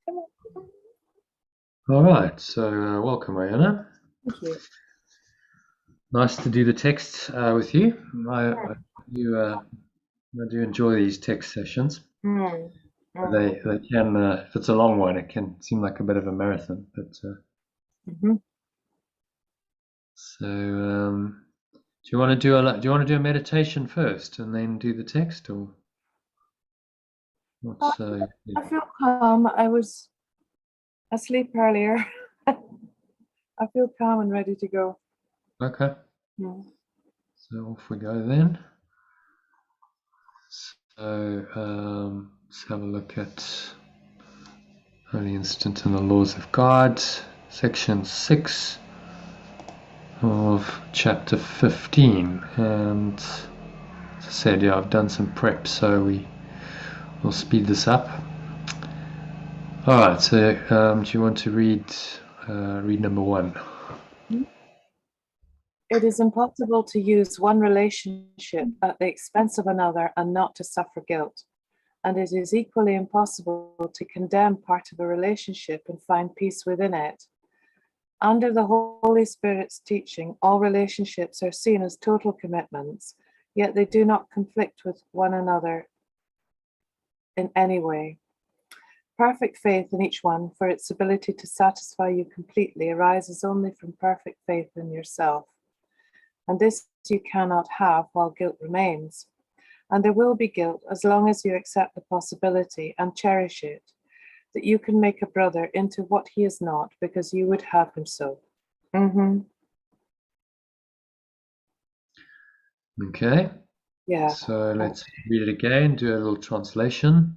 All right, so welcome, Ayana. Thank you. Nice to do the text with you. I do enjoy these text sessions. Mm. They can, if it's a long one, it can seem like a bit of a marathon. But Mm-hmm. do you want to do a meditation first and then do the text, or what's yeah. I feel calm. I was asleep earlier. I feel calm and ready to go. Okay? Mm. So off we go then. So let's have a look at Holy Instant and the Laws of God, section 6 of chapter 15. And as I said, yeah, I've done some prep, so we'll speed this up. All right, so do you want to read number 1? It is impossible to use one relationship at the expense of another and not to suffer guilt. And it is equally impossible to condemn part of a relationship and find peace within it. Under the Holy Spirit's teaching, all relationships are seen as total commitments, yet they do not conflict with one another in any way. Perfect faith in each one, for its ability to satisfy you completely, arises only from perfect faith in yourself. And this you cannot have while guilt remains. And there will be guilt as long as you accept the possibility and cherish it, that you can make a brother into what he is not because you would have him so. Mm-hmm. Okay, Yeah. so let's read it again, do a little translation.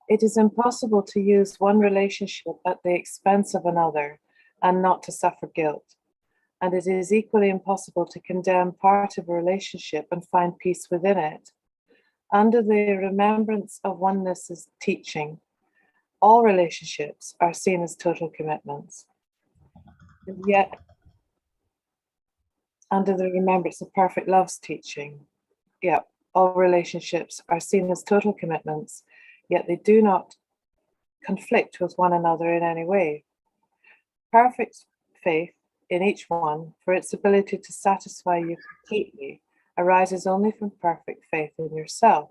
It is impossible to use one relationship at the expense of another and not to suffer guilt. And it is equally impossible to condemn part of a relationship and find peace within it. Under the remembrance of oneness's teaching, all relationships are seen as total commitments. And yet, under the remembrance of perfect love's teaching, all relationships are seen as total commitments, yet they do not conflict with one another in any way. Perfect faith in each one, for its ability to satisfy you completely, arises only from perfect faith in yourself.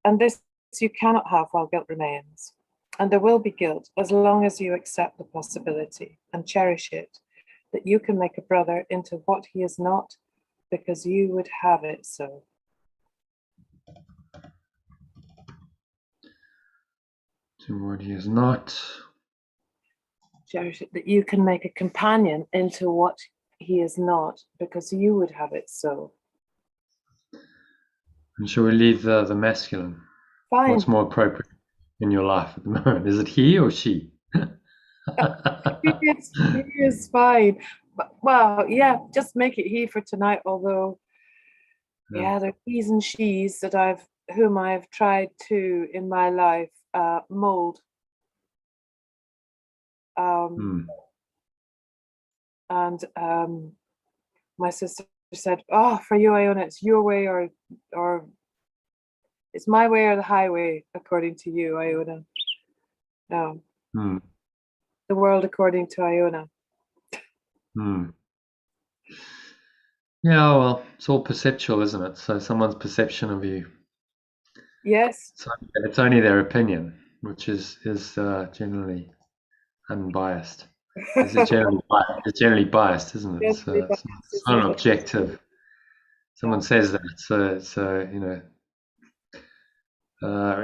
And this you cannot have while guilt remains. And there will be guilt as long as you accept the possibility and cherish it, that you can make a brother into what he is not because you would have it so. To what he is not. Cherish it, that you can make a companion into what he is not because you would have it so. And shall we leave the masculine? What's Fine. more appropriate in your life at the moment? Is it he or she? He is fine. But, well, yeah, just make it he for tonight. Although, Yeah. yeah, there are he's and she's whom I've tried to in my life mold. Hmm. And my sister said, "Oh, for you, Iona, it's your way or it's my way or the highway, according to you, Iona. No, Hmm. the world according to Iona." Hmm. Yeah, well, it's all perceptual, isn't it? So someone's perception of you, Yes, it's only their opinion, which is generally unbiased. This is generally it's generally biased, isn't it? definitely It's isn't not an it? objective. Someone Yeah. says that, so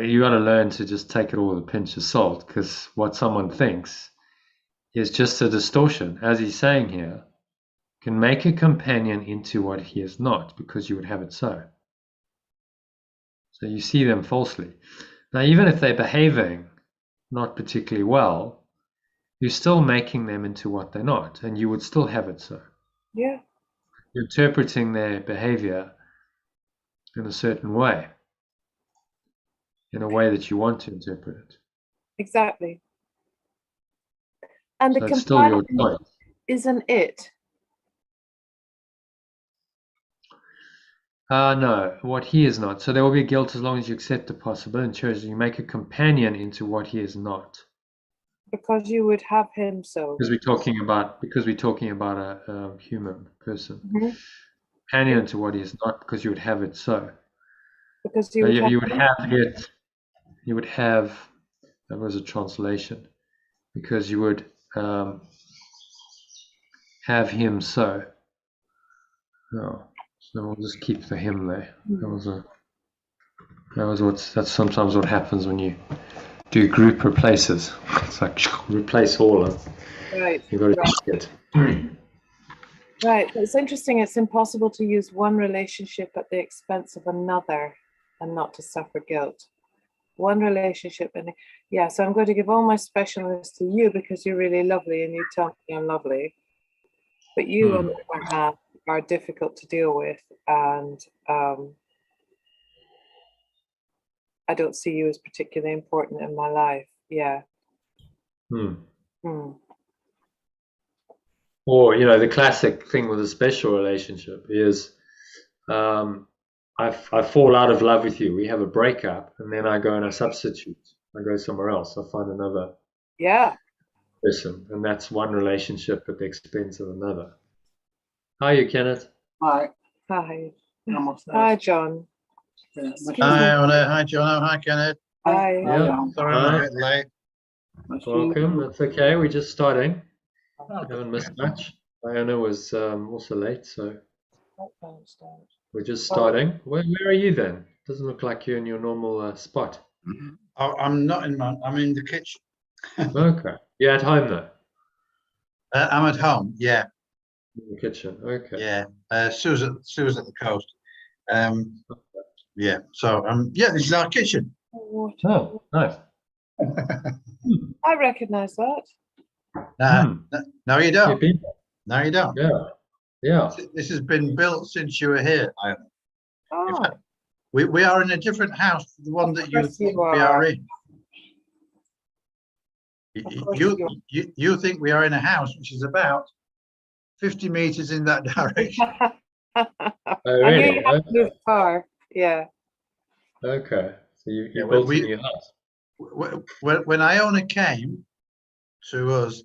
you got to learn to just take it all with a pinch of salt, because what someone thinks is just a distortion, as he's saying here. Can make a companion into what he is not, because you would have it so. So you see them falsely. Now, even if they're behaving not particularly well, you're still making them into what they're not, and you would still have it so. Yeah, You're interpreting their behavior in a certain way, in a way that you want to interpret it. exactly. And the So it's still your companion choice. isn't it. No, what he is not. So there will be guilt as long as you accept the possibility and choose. You make a companion into what he is not. Because you would have him so. Because we're talking about a human person. Mhm. Companion into what he is not, because you would have it so. Because you would have You would have it. You would have. That was a translation. Because you would have him so. Oh, so we'll just keep the him there. That's sometimes what happens when you do group replaces. It's like replace all of them. right. You've got to check it. Right. It's interesting. It's impossible to use one relationship at the expense of another and not to suffer guilt. One relationship, and yeah, so I'm going to give all my specialness to you because you're really lovely and you tell me I'm lovely. But you, on the other hand, are difficult to deal with, and I don't see you as particularly important in my life. Yeah. Or, the classic thing with a special relationship is I fall out of love with you. We have a breakup, and then I go and I substitute. I go somewhere else. I find another person, and that's one relationship at the expense of another. Hi, you Kenneth. Hi. Hi. Hi, John. Yeah. Hi, Ola. Hi, John. Hi, Kenneth. Hi. Yeah. Sorry, I'm a bit late. Welcome. That's okay. We're just starting. Haven't missed much. Diana was also late, so we're just starting. Where are you then? Doesn't look like you're in your normal spot. Oh, I'm not in I'm in the kitchen. Okay. You're at home though? I'm at home. Yeah. In the kitchen. Okay. Yeah. Sue's at the coast. Yeah. So yeah, this is our kitchen. Oh, nice. I recognize that. No, you don't. You've been No, you don't. Yeah. Yeah. This has been built since you were here. In Oh, fact, we are in a different house to the one that you course you think we are. are in. course you You think we are in a house which is about 50 meters in that direction. Oh, and really? you have moved far. Yeah. Okay. So you Yeah, built a new house. When Iona came to us,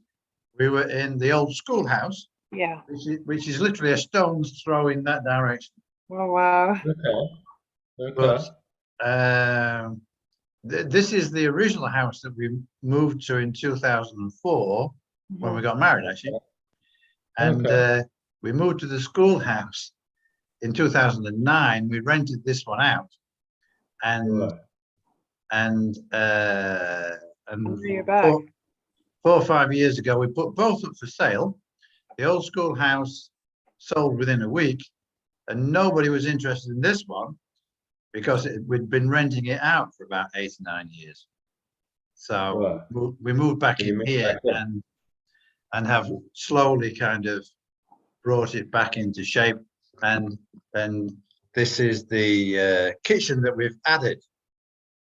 we were in the old schoolhouse. Yeah. Which is literally a stone's throw in that direction. Oh, wow. Okay. But this is the original house that we moved to in 2004 when we got married, actually. And we moved to the schoolhouse in 2009. We rented this one out, and you're back. 4 or 5 years ago, we put both up for sale. The old schoolhouse sold within a week, and nobody was interested in this one because we'd been renting it out for about 8 or 9 years. So we moved back in here and have slowly kind of brought it back into shape. And this is the kitchen that we've added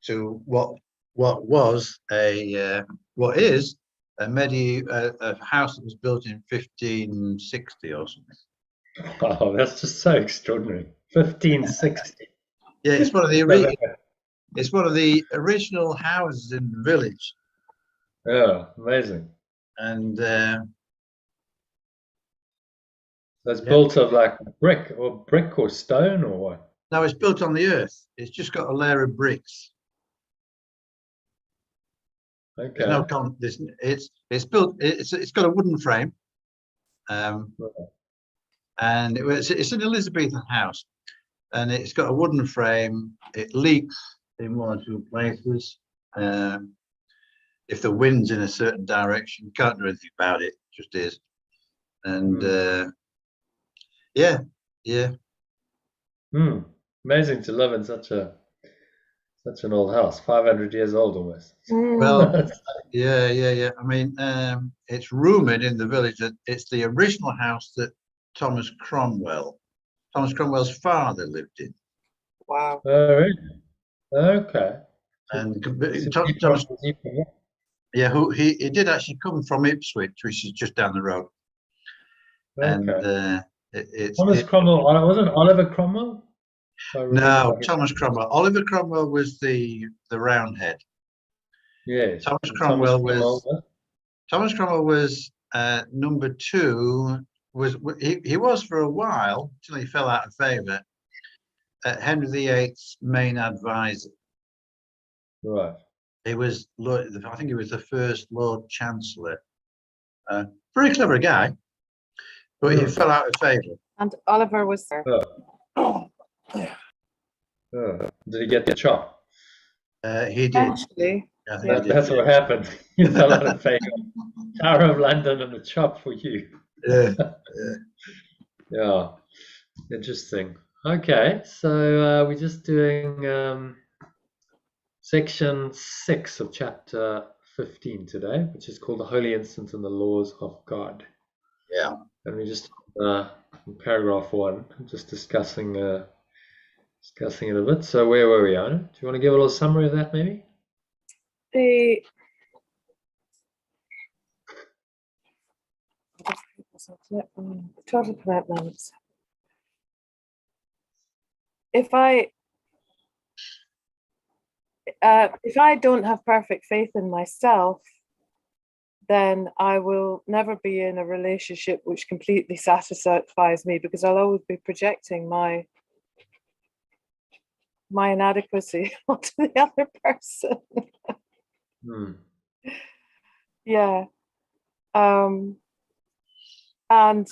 to what is a house that was built in 1560 or something. Oh, that's just so extraordinary. 1560. Yeah, it's one of the original houses in the village. Yeah, amazing. And that's built of like brick or stone or what? No, it's built on the earth. It's just got a layer of bricks. Okay. It's built. It's got a wooden frame, and it's an Elizabethan house, and it's got a wooden frame. It leaks in 1 or 2 places. If the wind's in a certain direction, you can't do anything about it. It just is. And yeah. Amazing to live in such an old house, 500 years old almost. Well, yeah. I mean, it's rumored in the village that it's the original house that Thomas Cromwell's father lived in. Wow. Oh, really? Okay. And Thomas, he did actually come from Ipswich, which is just down the road. Okay. And Thomas Cromwell, wasn't Oliver Cromwell? I No, remember. Thomas Cromwell. Oliver Cromwell was the Roundhead. Yes. Thomas And Thomas Cromwell Cromwell. was Thomas Cromwell was number two. He was for a while till he fell out of favour. Henry VIII's main advisor. Right. He was, I think he was the first Lord Chancellor. Very clever guy, but he fell out of favour. And Oliver was there. Oh. Did he get the chop? He did. Eventually, I think he did. That's what happened. You fell out of favour. Tower of London and the chop for you. Yeah. Yeah. Interesting. Okay, so we're just doing section 6 of chapter 15 today, which is called the Holy Instant and the Laws of God. Yeah. And we just in paragraph 1, just discussing it a bit. So where were we, Anna? Do you want to give a little summary of that, maybe? the total commitments. If I don't have perfect faith in myself, then I will never be in a relationship which completely satisfies me, because I'll always be projecting my inadequacy onto the other person. Yeah. And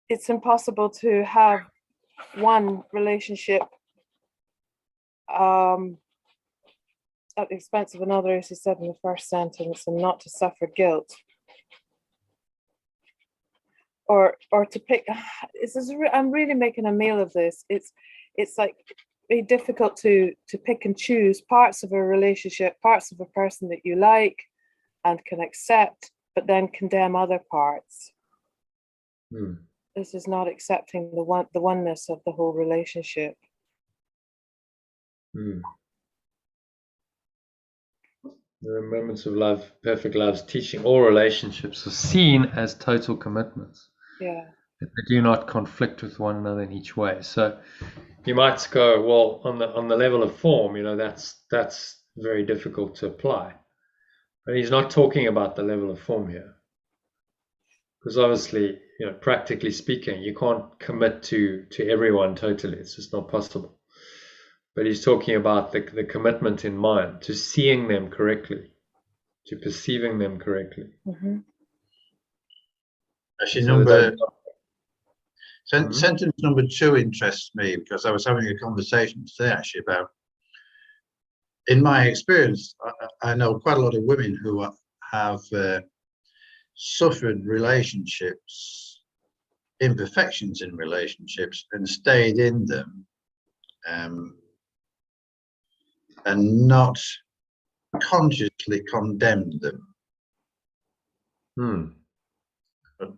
it's impossible to have one relationship at the expense of another, as he said in the first sentence, and not to suffer guilt. Or to pick, I'm really making a meal of this. It's like very difficult to pick and choose parts of a relationship, parts of a person that you like and can accept, but then condemn other parts. This is not accepting the oneness of the whole relationship. The moments of love, perfect love's teaching all relationships are seen as total commitments. Yeah. That they do not conflict with one another in each way. So you might go, well, on the level of form, that's very difficult to apply. But he's not talking about the level of form here. Because obviously, practically speaking, you can't commit to everyone totally. It's just not possible. But he's talking about the commitment in mind, to seeing them correctly, to perceiving them correctly. Mm-hmm. Actually, sentence number 2 interests me, because I was having a conversation today actually about, in my experience, I know quite a lot of women who have suffered relationships, imperfections in relationships, and stayed in them, and not consciously condemned them. But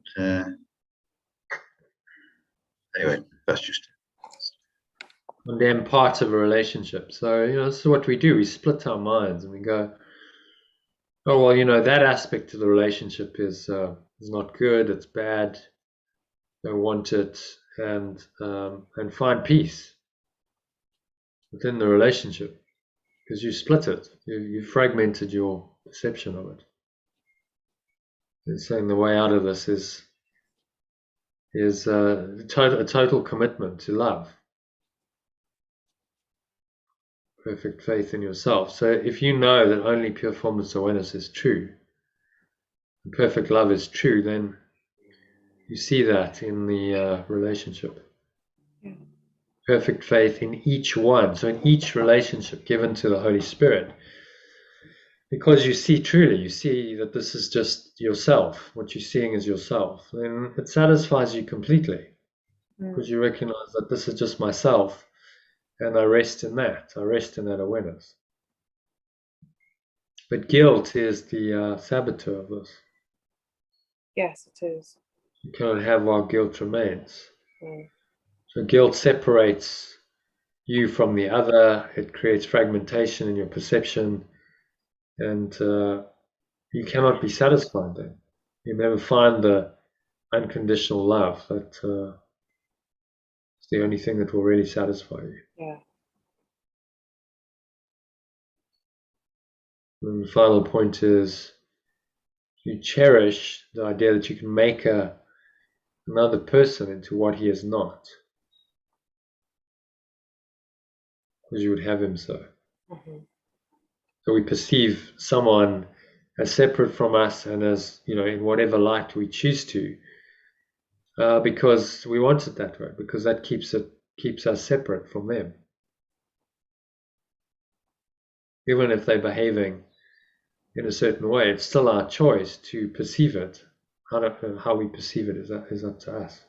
anyway, that's just Condemn part of a relationship. So this is what we do. We split our minds and we go, oh well, that aspect of the relationship is not good. It's bad. Don't want it, and find peace within the relationship, because you split it. You fragmented your perception of it. It's saying the way out of this is a total commitment to love, perfect faith in yourself. So if you know that only pure formless awareness is true, and perfect love is true, then you see that in the relationship. Perfect faith in each one. So in each relationship given to the Holy Spirit, because you see truly, you see that this is just yourself. What you're seeing is yourself. Then it satisfies you completely, because you recognize that this is just myself, and I rest in that. I rest in that awareness. But guilt is the saboteur of this. Yes, it is. You cannot have while guilt remains. So guilt separates you from the other. It creates fragmentation in your perception, and you cannot be satisfied then. You never find the unconditional love that It's the only thing that will really satisfy you. Yeah. And the final point is you cherish the idea that you can make another person into what he is not, because you would have him so. Mm-hmm. So we perceive someone as separate from us and as, in whatever light we choose to, because we want it that way, because that keeps us separate from them. Even if they're behaving in a certain way, it's still our choice to perceive it. How we perceive it is up to us.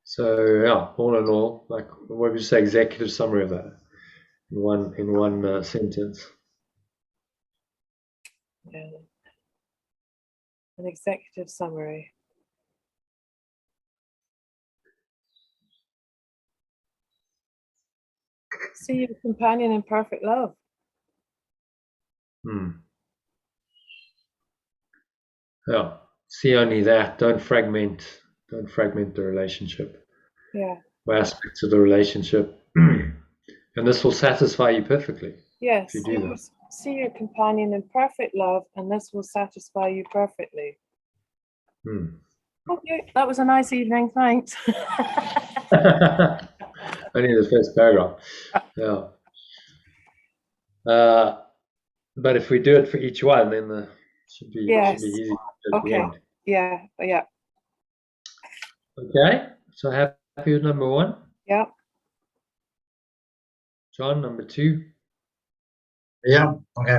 So yeah, all in all, like, what would you say, executive summary of that in one sentence? Yeah. An executive summary. See your companion in perfect love. Yeah. See only that. Don't fragment the relationship. Yeah. Or aspects of the relationship. And this will satisfy you perfectly. Yes. If you do that. See your companion in perfect love, and this will satisfy you perfectly. Okay, that was a nice evening. Thanks. Only the first paragraph. Yeah. But if we do it for each one, then it should be easy at the end. Yeah. Okay. So happy with number 1? Yeah. John, number 2? Yeah, okay.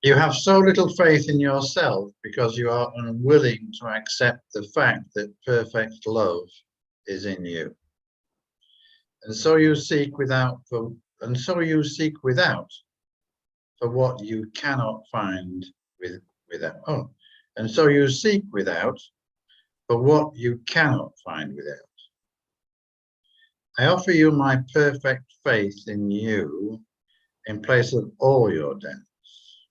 You have so little faith in yourself because you are unwilling to accept the fact that perfect love is in you. And so you seek without for what you cannot find without. Oh, and so you seek without for what you cannot find without. I offer you my perfect faith in you in place of all your doubts.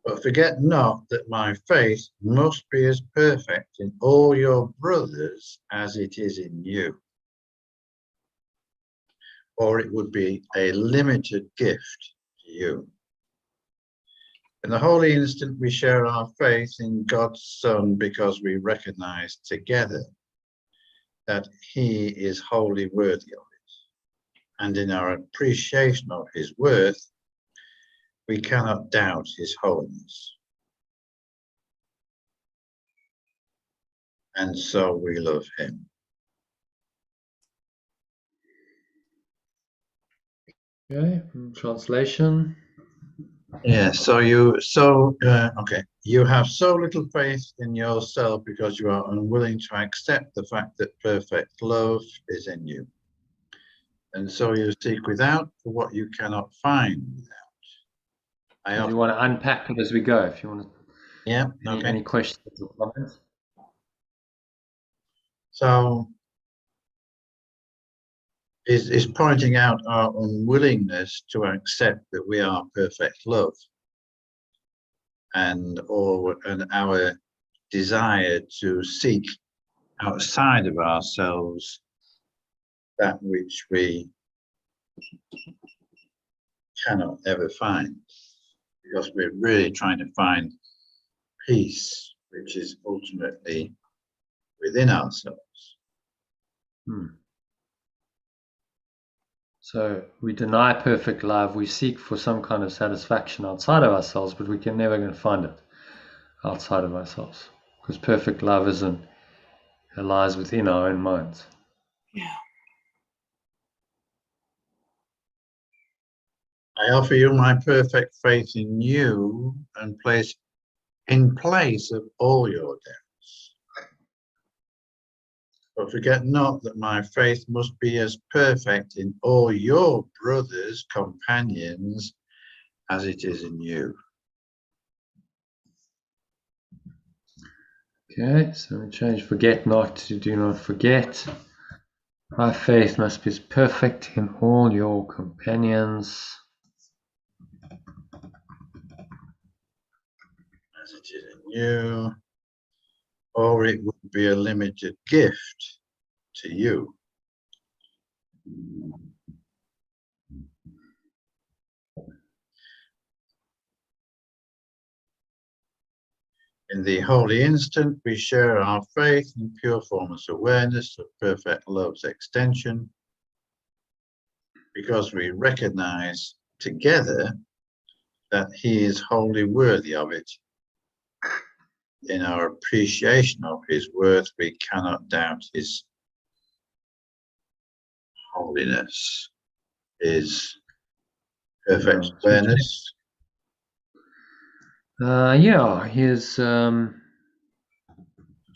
But forget not that my faith must be as perfect in all your brothers as it is in you. Or it would be a limited gift to you. In the holy instant, we share our faith in God's Son because we recognize together that he is wholly worthy of it. And in our appreciation of his worth, we cannot doubt his holiness. And so we love him. Okay, translation. Yeah, okay. You have so little faith in yourself because you are unwilling to accept the fact that perfect love is in you. And so you seek without for what you cannot find without. Do you want to unpack it as we go? If you want to. Yeah. Okay. Any questions or comments? So is pointing out our unwillingness to accept that we are perfect love, and our desire to seek outside of ourselves that which we cannot ever find, because we're really trying to find peace, which is ultimately within ourselves. So we deny perfect love. We seek for some kind of satisfaction outside of ourselves, but we can never going to find it outside of ourselves, because perfect love it lies within our own minds. Yeah. I offer you my perfect faith in you and in place of all your doubts. But forget not that my faith must be as perfect in all your brothers, companions, as it is in you. Okay, so we change forget not to do not forget. My faith must be as perfect in all your companions as it is in you. or it would be a limited gift to you. In the holy instant, we share our faith in pure formless awareness of perfect love's extension, because we recognize together that he is wholly worthy of it. In our appreciation of his worth, we cannot doubt his holiness, his perfect awareness. Yeah, his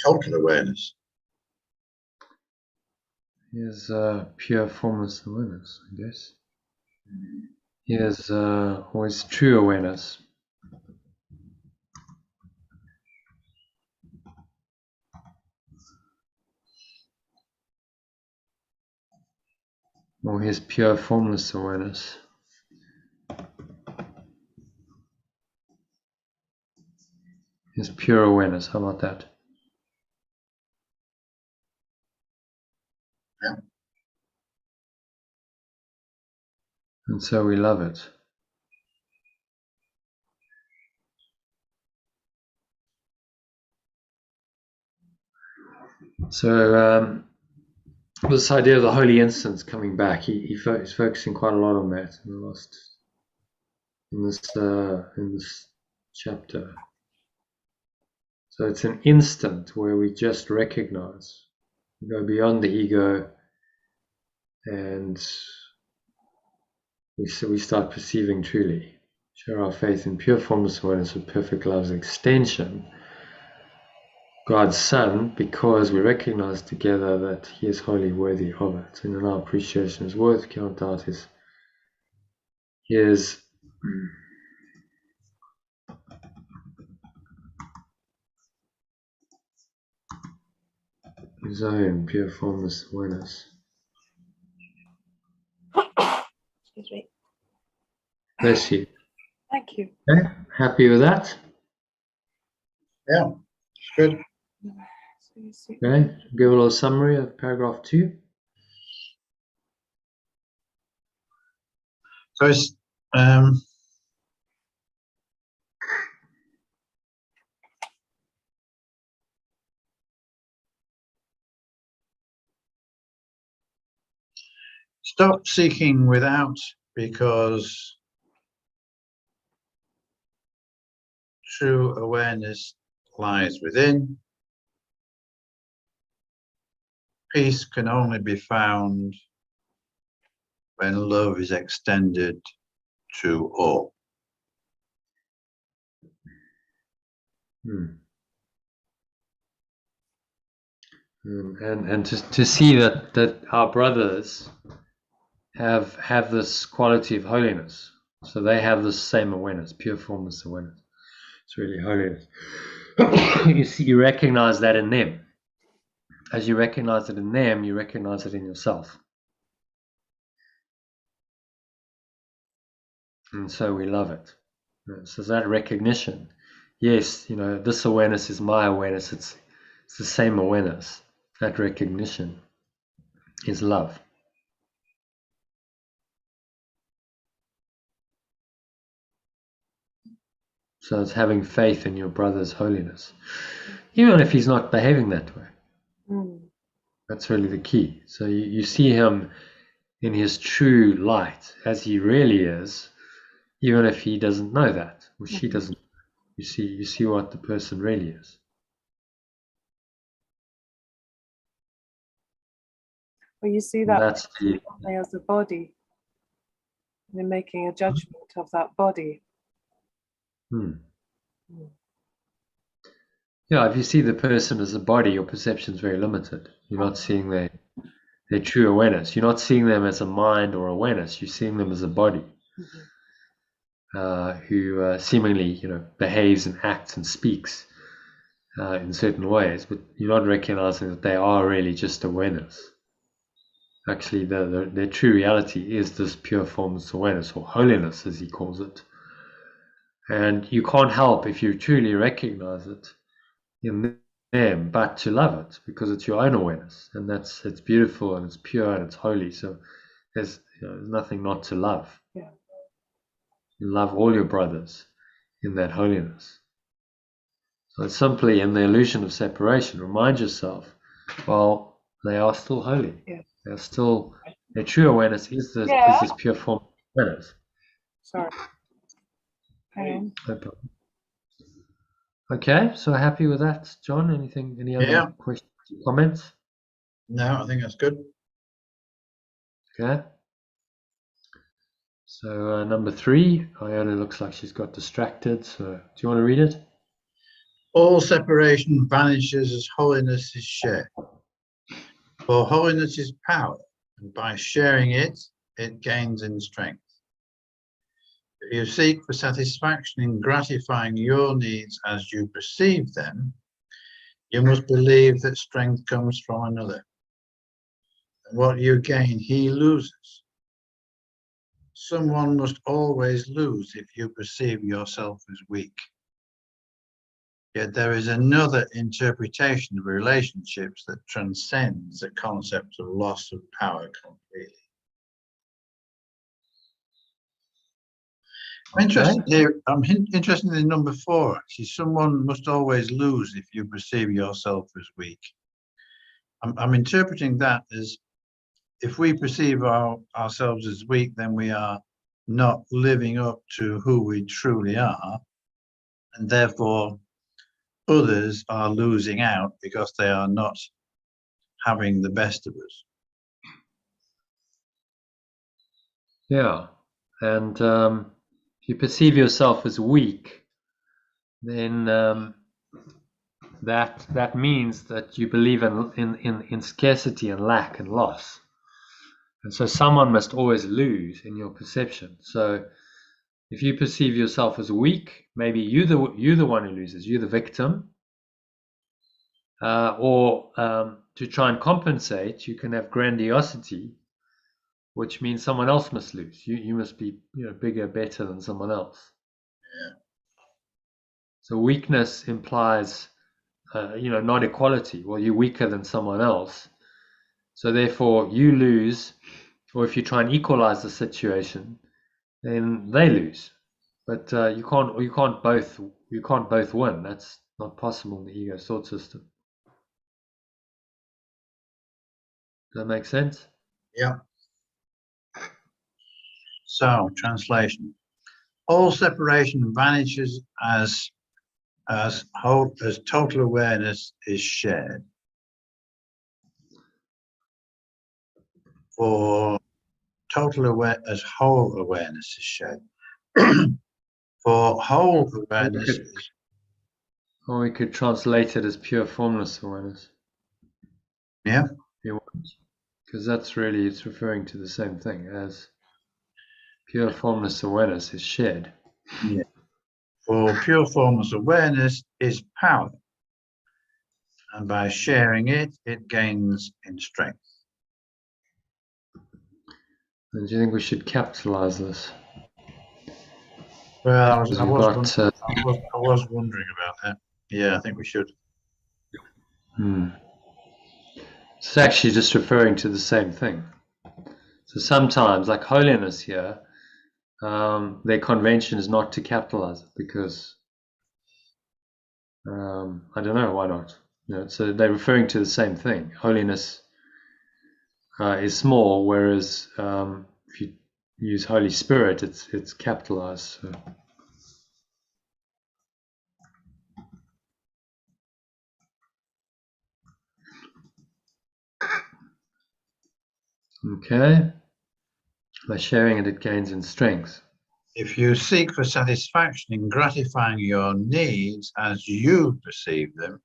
Total awareness. His pure formless awareness, I guess. His always true awareness. Or his pure formless awareness. His pure awareness, how about that? Yeah. And so we love it. So this idea of the holy instance coming back, he's focusing quite a lot on that in this chapter. So it's an instant where we just recognize, we go beyond the ego, and we start perceiving truly. Share our faith in pure formless awareness of perfect love's extension, God's Son, because we recognize together that he is wholly worthy of it. And in our appreciation of his worth, we cannot doubt his own pure formless awareness. Excuse me. Bless you. Thank you. Okay, happy with that? Yeah, good. So you see- Okay, give a little summary of paragraph 2. So it's stop seeking without, because true awareness lies within. Peace can only be found when love is extended to all. And to see that our brothers have this quality of holiness. So they have the same awareness, pure formless awareness. It's really holiness. you recognize that in them. As you recognize it in them, you recognize it in yourself. And so we love it. So that recognition, yes, this awareness is my awareness. It's the same awareness. That recognition is love. So it's having faith in your brother's holiness, even if he's not behaving that way. That's really the key. So you see him in his true light, as he really is, even if he doesn't know that, or she doesn't. You see what the person really is. Well, you see And that that's the as a body. You're making a judgment of that body. Yeah, if you see the person as a body, your perception is very limited. You're not seeing their true awareness. You're not seeing them as a mind or awareness. You're seeing them as a body who seemingly, behaves and acts and speaks in certain ways, but you're not recognizing that they are really just awareness. Actually, their true reality is this pure formless awareness, or holiness, as he calls it. And you can't help, if you truly recognize it, in them, but to love it because it's your own awareness, and it's beautiful and it's pure and it's holy. So there's nothing not to love. Yeah. You love all your brothers in that holiness. So it's simply in the illusion of separation, remind yourself, well, they are still holy. Yeah. They are still, their true awareness is this pure form of awareness. Sorry. Hang on. No problem. Okay, so happy with that, John? Any other questions or comments? No, I think that's good. Okay. So number 3, Iona looks like she's got distracted. So do you want to read it? All separation vanishes as holiness is shared. For holiness is power, and by sharing it, it gains in strength. If you seek for satisfaction in gratifying your needs as you perceive them, you must believe that strength comes from another. And what you gain, he loses. Someone must always lose if you perceive yourself as weak. Yet there is another interpretation of relationships that transcends the concept of loss of power completely. I'm interested in number 4. Actually, someone must always lose if you perceive yourself as weak. I'm interpreting that as if we perceive ourselves as weak, then we are not living up to who we truly are, and therefore others are losing out because they are not having the best of us. Yeah, and if you perceive yourself as weak, then that means that you believe in scarcity and lack and loss. And so someone must always lose in your perception. So if you perceive yourself as weak, maybe you're the one who loses, you're the victim. Or to try and compensate, you can have grandiosity, which means someone else must lose. You must be bigger, better than someone else. Yeah. So weakness implies not equality. Well, you're weaker than someone else, so therefore you lose. Or if you try and equalize the situation, then they lose. But you can't both win. That's not possible in the ego thought system. Does that make sense? Yeah. So, translation. All separation vanishes as total awareness is shared. For as whole awareness is shared. For whole awareness or we could translate it as pure formless awareness. Yeah. Because it's referring to the same thing as pure formless awareness is shared. Yeah. For pure formless awareness is power. And by sharing it, it gains in strength. And do you think we should capitalize this? Well, I was wondering about that. Yeah, I think we should. It's actually just referring to the same thing. So sometimes, like holiness here, their convention is not to capitalize it because I don't know why not. So they're referring to the same thing. Holiness is small, whereas if you use Holy Spirit, it's capitalized. So. Okay. By sharing it, it gains in strength. If you seek for satisfaction in gratifying your needs as you perceive them,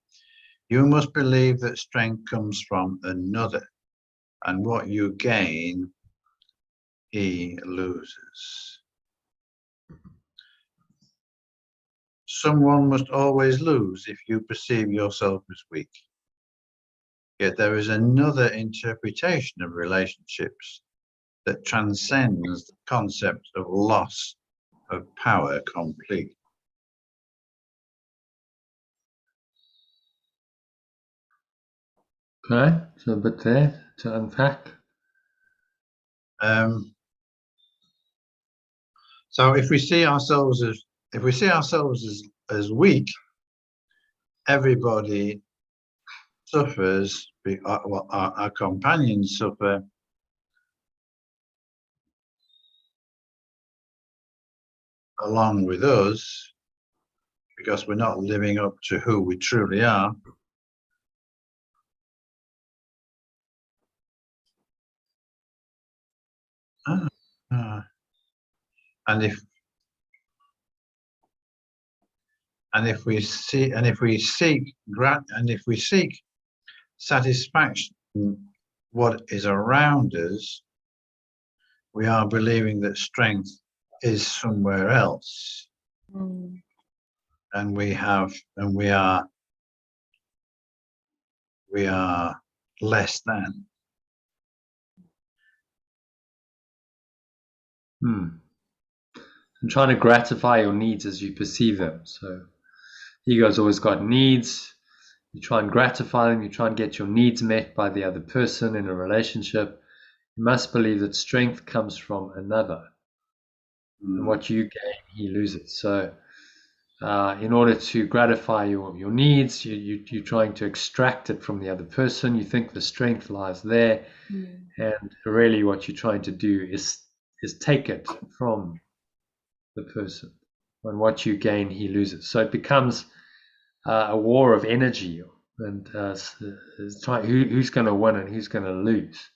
you must believe that strength comes from another, and what you gain, he loses. Someone must always lose if you perceive yourself as weak. Yet there is another interpretation of relationships that transcends the concept of loss of power completely. Okay, so a bit there to unpack. So if we see ourselves as weak, everybody suffers. Our companions suffer. Along with us, because we're not living up to who we truly are. And if we seek satisfaction in what is around us, we are believing that strength is somewhere else. And we are less than. And trying to gratify your needs as you perceive them. So ego's always got needs. You try and gratify them. You try and get your needs met by the other person in a relationship. You must believe that strength comes from another. And what you gain, he loses. So in order to gratify your needs, you're trying to extract it from the other person. You think the strength lies there. And really what you're trying to do is take it from the person. And what you gain, he loses. So it becomes a war of energy, and who's going to win and who's going to lose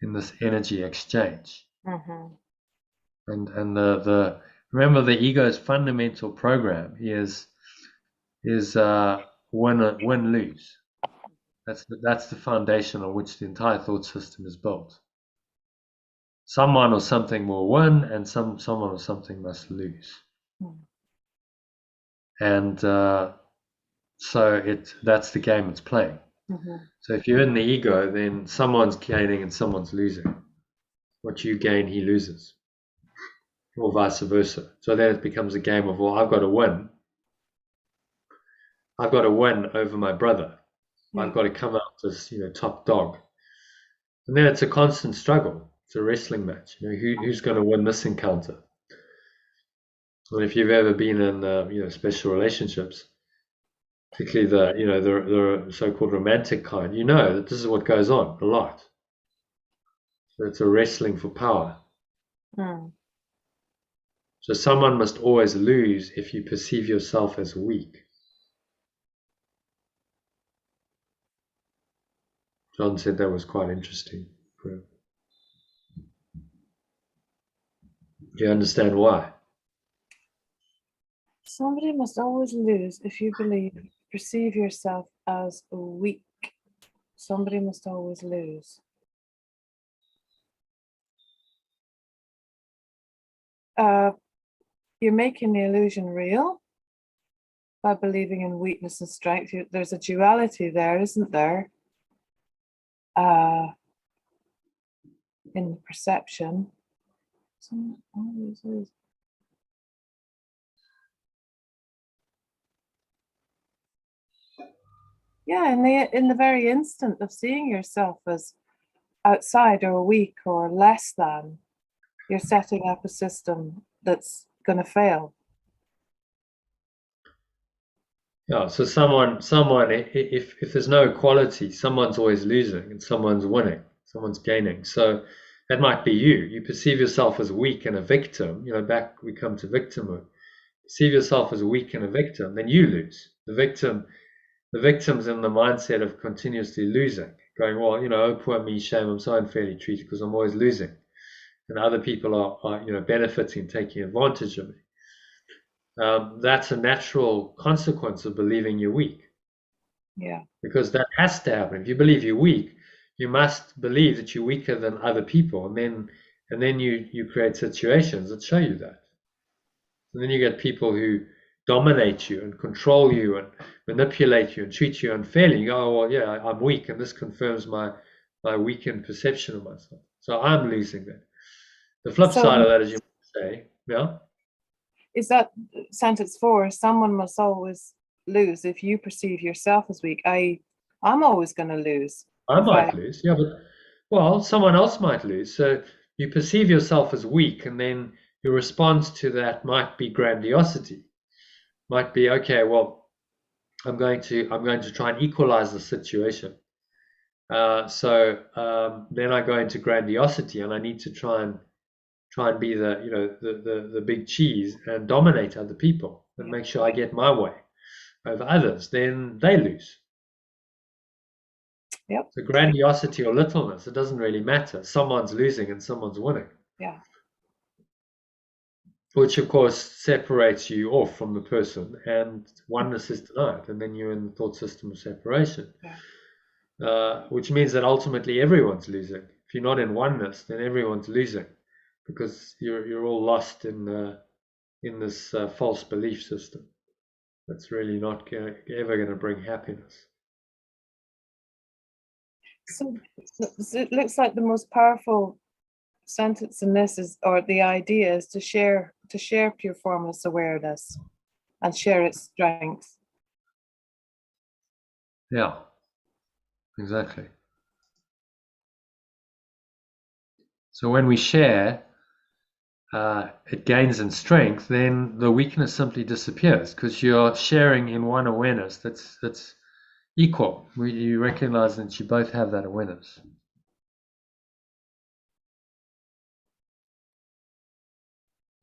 in this energy exchange. And the remember, the ego's fundamental program is win lose. That's the foundation on which the entire thought system is built. Someone or something will win, and someone or something must lose. And so that's the game it's playing. So if you're in the ego, then someone's gaining and someone's losing. What you gain, he loses, or vice versa. So then it becomes a game of, well, I've got to win. I've got to win over my brother. I've got to come out as top dog. And then it's a constant struggle. It's a wrestling match. Who's going to win this encounter? And if you've ever been in special relationships, particularly the so-called romantic kind, that this is what goes on a lot. So it's a wrestling for power. So someone must always lose if you perceive yourself as weak. John said that was quite interesting. Do you understand why? Somebody must always lose if you perceive yourself as weak. Somebody must always lose. You're making the illusion real by believing in weakness and strength. There's a duality there, isn't there? In the perception. Someone always lose. Yeah, in the very instant of seeing yourself as outside or weak or less than, you're setting up a system that's going to fail. Yeah, so someone, if there's no equality, someone's always losing and someone's winning, someone's gaining. So that might be you. You perceive yourself as weak and a victim. Back we come to victimhood. Perceive yourself as weak and a victim, then you lose. The victim's in the mindset of continuously losing, going, well, oh, poor me, shame, I'm so unfairly treated because I'm always losing. And other people are benefiting, taking advantage of me. That's a natural consequence of believing you're weak. Yeah. Because that has to happen. If you believe you're weak, you must believe that you're weaker than other people, and then you create situations that show you that. And then you get people who dominate you and control you and manipulate you and treat you unfairly. You go, oh, well, yeah, I'm weak, and this confirms my weakened perception of myself. So I'm losing that. The flip side of that is, you might say, yeah. Is that sentence 4? Someone must always lose if you perceive yourself as weak. I'm always going to lose. I might provide. lose. Yeah, but well, someone else might lose. So you perceive yourself as weak, and then your response to that might be grandiosity. Might be, okay, well, I'm going to try and equalize the situation. So then I go into grandiosity, and I need to try and be the big cheese and dominate other people and Yeah. make sure I get my way over others. Then they lose. Yep. So grandiosity or littleness, it doesn't really matter. Someone's losing and someone's winning. Yeah. Which of course separates you off from the person, and oneness is denied, and then you're in the thought system of separation. Yeah. Which means that ultimately everyone's losing. If you're not in oneness, then everyone's losing, because you're all lost in this false belief system. That's really not ever going to bring happiness. So it looks like the most powerful sentence in this is, or the idea is, to share pure formless awareness and share its strength. Yeah, exactly. So when we share, it gains in strength, then the weakness simply disappears, because you're sharing in one awareness that's equal. You recognize that you both have that awareness.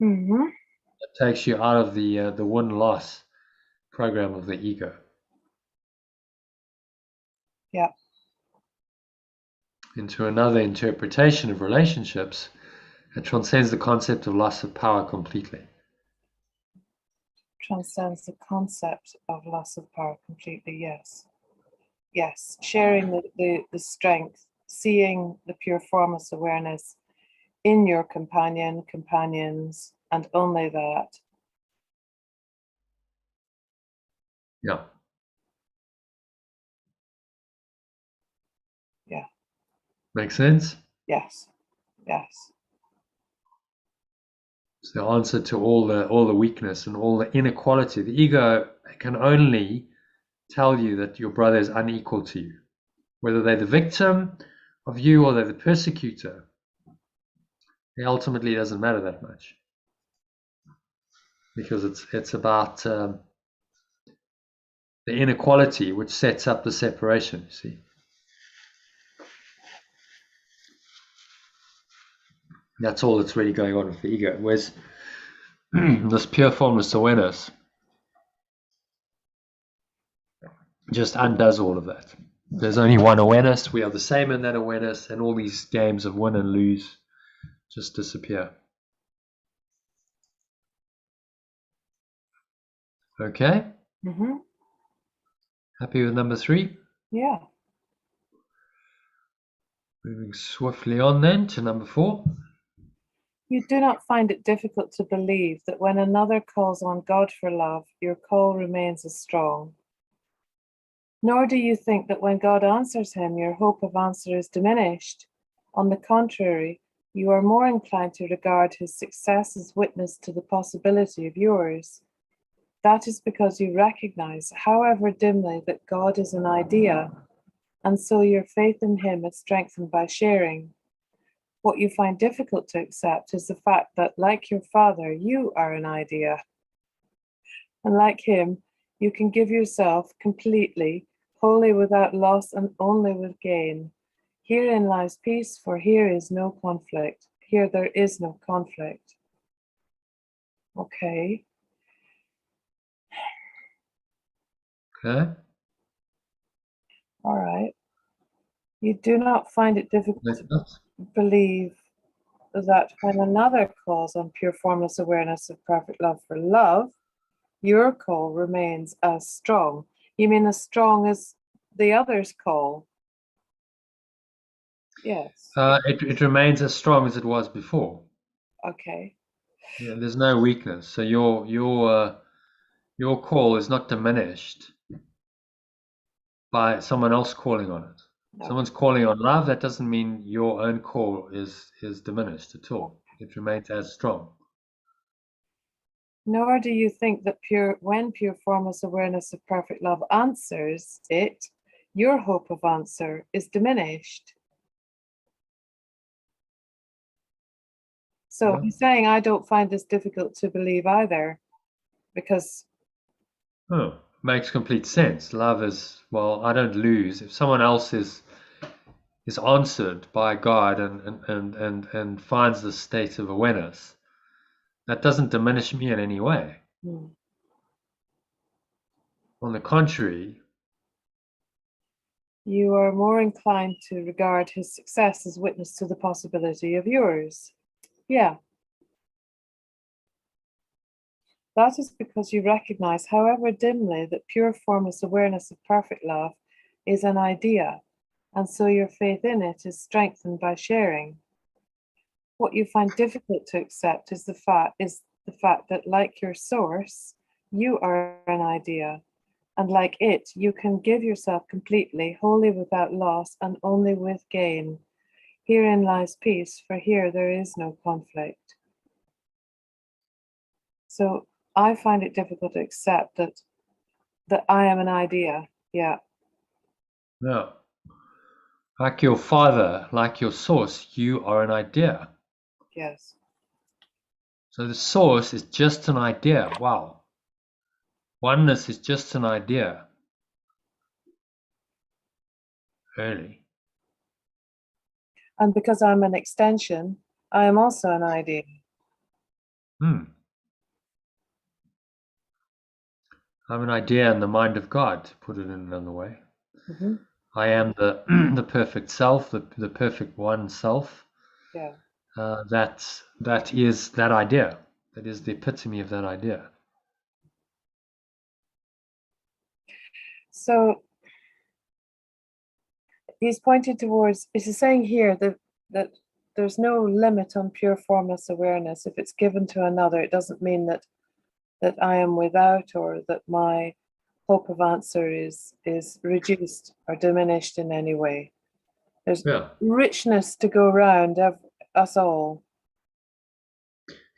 Mm-hmm. It takes you out of the win-loss program of the ego. Yeah. Into another interpretation of relationships. It transcends the concept of loss of power completely. Transcends the concept of loss of power completely. Yes. Sharing the strength, seeing the pure formless awareness in your companions, and only that. Yeah. Yeah. Make sense? Yes. It's the answer to all the weakness and all the inequality. The ego can only tell you that your brother is unequal to you, whether they're the victim of you or they're the persecutor. It ultimately doesn't matter that much, because it's about the inequality which sets up the separation. You see, that's all that's really going on with the ego. Whereas this pure formless awareness just undoes all of that. There's only one awareness. We are the same in that awareness, and all these games of win and lose just disappear. Okay? Mm-hmm. Happy with number 3? Yeah. Moving swiftly on then to number 4. You do not find it difficult to believe that when another calls on God for love, your call remains as strong. Nor do you think that when God answers him, your hope of answer is diminished. On the contrary, you are more inclined to regard his success as witness to the possibility of yours. That is because you recognize, however dimly, that God is an idea, and so your faith in him is strengthened by sharing. What you find difficult to accept is the fact that, like your father, you are an idea. And like him, you can give yourself completely, wholly without loss and only with gain. Herein lies peace, for here is no conflict. Here there is no conflict. Okay. Okay? All right. You do not find it difficult to believe that when another calls on pure formless awareness of perfect love for love, your call remains as strong. You mean as strong as the other's call? Yes. It remains as strong as it was before. Okay. Yeah, there's no weakness. So your call is not diminished by someone else calling on it. No. Someone's calling on love, that doesn't mean your own call is diminished at all. It remains as strong. Nor do you think that when pure formless awareness of perfect love answers it, your hope of answer is diminished. So Yeah. he's saying, I don't find this difficult to believe either, because Oh, makes complete sense. Love is, well, I don't lose. If someone else is answered by God and finds the state of awareness, that doesn't diminish me in any way. On the contrary, you are more inclined to regard his success as witness to the possibility of yours. Yeah. That is because you recognize, however dimly, that pure formless awareness of perfect love is an idea, and so your faith in it is strengthened by sharing. What you find difficult to accept is the fact that, like your source, you are an idea, and like it, you can give yourself completely, wholly without loss, and only with gain. Herein lies peace, for here there is no conflict. So I find it difficult to accept that I am an idea. Yeah. no. Like your father, like your source, you are an idea. Yes. So the source is just an idea. Wow. Oneness is just an idea. Really. And because I'm an extension, I am also an idea. I'm an idea in the mind of God, to put it in another way. Mm-hmm. I am the the perfect self, the perfect one self. Yeah. That is that idea. That is the epitome of that idea. So he's pointing towards, he's saying here that there's no limit on pure formless awareness. If it's given to another, it doesn't mean that I am without, or that my hope of answer is reduced or diminished in any way. There's richness to go around us all.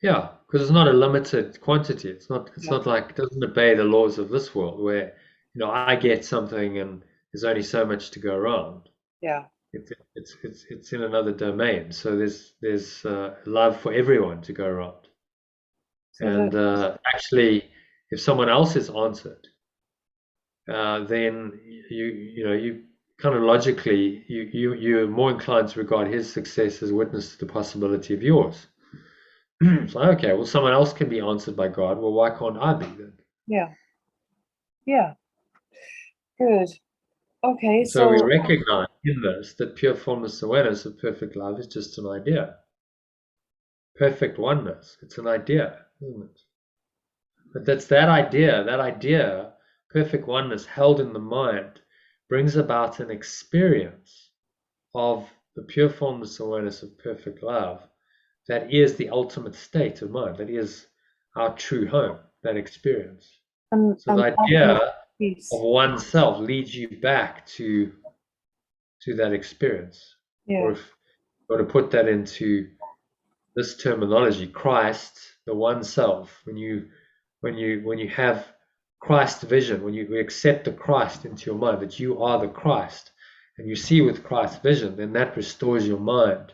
Yeah, because it's not a limited quantity. It's not like, it doesn't obey the laws of this world where, I get something and there's only so much to go around. Yeah. It's in another domain. So there's love for everyone to go around. So and actually, if someone else is answered, then you kind of logically you're more inclined to regard his success as witness to the possibility of yours. So, okay, well, someone else can be answered by God. Well, why can't I be then? Yeah. Yeah. Good. Okay, so we recognize in this that pure formless awareness of perfect love is just an idea. Perfect oneness, it's an idea, isn't it? But that's that idea, perfect oneness held in the mind, brings about an experience of the pure formless awareness of perfect love that is the ultimate state of mind, that is our true home, that experience. So the idea of oneself leads you back to that experience. Yeah. Or if you want to put that into this terminology, Christ, the one self, when you have Christ vision, when you accept the Christ into your mind, that you are the Christ, and you see with Christ vision, then that restores your mind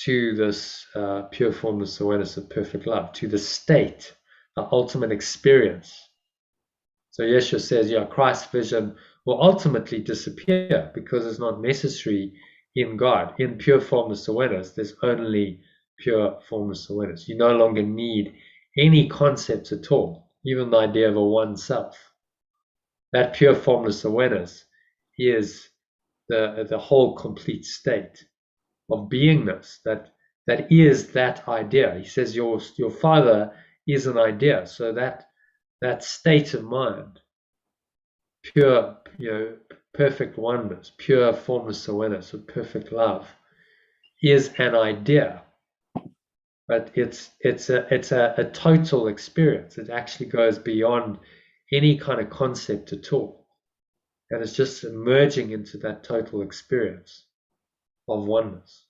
to this pure formless awareness of perfect love, to the state, the ultimate experience. So Yeshua says, Christ's vision will ultimately disappear because it's not necessary in God. In pure formless awareness, there's only pure formless awareness. You no longer need any concepts at all, even the idea of a one self. That pure formless awareness is the whole complete state of beingness that is that idea. He says your father is an idea. So that state of mind, pure, perfect oneness, pure formless awareness of perfect love, is an idea. But it's a total experience. It actually goes beyond any kind of concept at all. And it's just emerging into that total experience of oneness.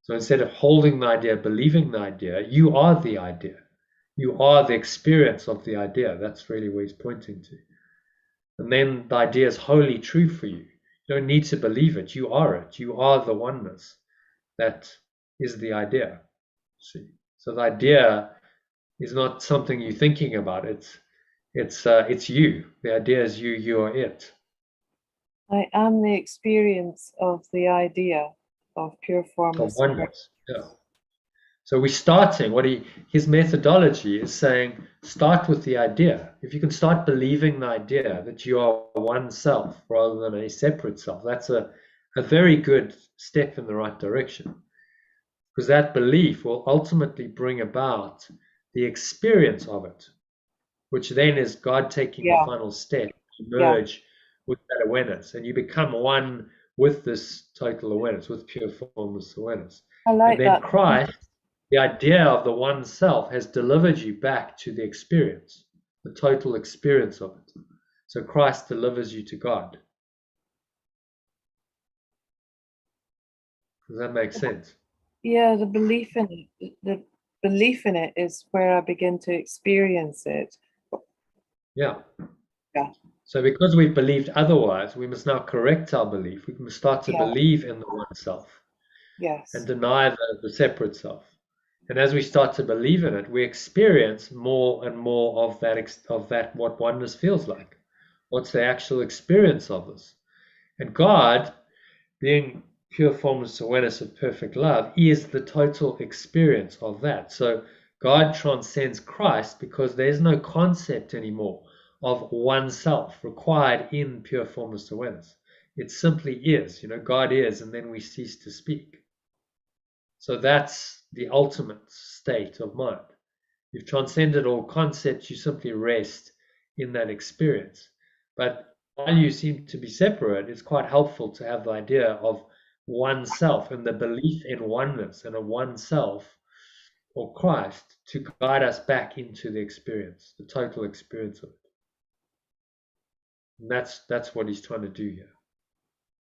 So instead of holding the idea, believing the idea, you are the idea. You are the experience of the idea. That's really where he's pointing to. And then the idea is wholly true for you. You don't need to believe it. You are it. You are the oneness. That is the idea. See? So the idea is not something you're thinking about. It's you. The idea is you. You are it. I am the experience of the idea of pure Of formless awareness. oneness. Yeah. So we're starting, his methodology is saying, start with the idea. If you can start believing the idea that you are one self rather than a separate self, that's a very good step in the right direction. Because that belief will ultimately bring about the experience of it, which then is God taking the final step to merge with that awareness. And you become one with this total awareness, with pure formless awareness. I like and then that. Christ, the idea of the one self, has delivered you back to the experience, the total experience of it. So Christ delivers you to God. Does that make sense? Yeah, the belief in it, the belief in it is where I begin to experience it. Yeah. Yeah. So because we've believed otherwise, we must now correct our belief. We must start to believe in the one self. Yes. And deny the separate self. And as we start to believe in it, we experience more and more of that what oneness feels like. What's the actual experience of this? And God, being pure formless awareness of perfect love, is the total experience of that. So God transcends Christ because there's no concept anymore of oneself required in pure formless awareness. It simply is. God is, and then we cease to speak. So that's the ultimate state of mind. You've transcended all concepts, you simply rest in that experience. But while you seem to be separate, it's quite helpful to have the idea of oneself and the belief in oneness and a oneself or Christ to guide us back into the experience, the total experience of it. And that's what he's trying to do here.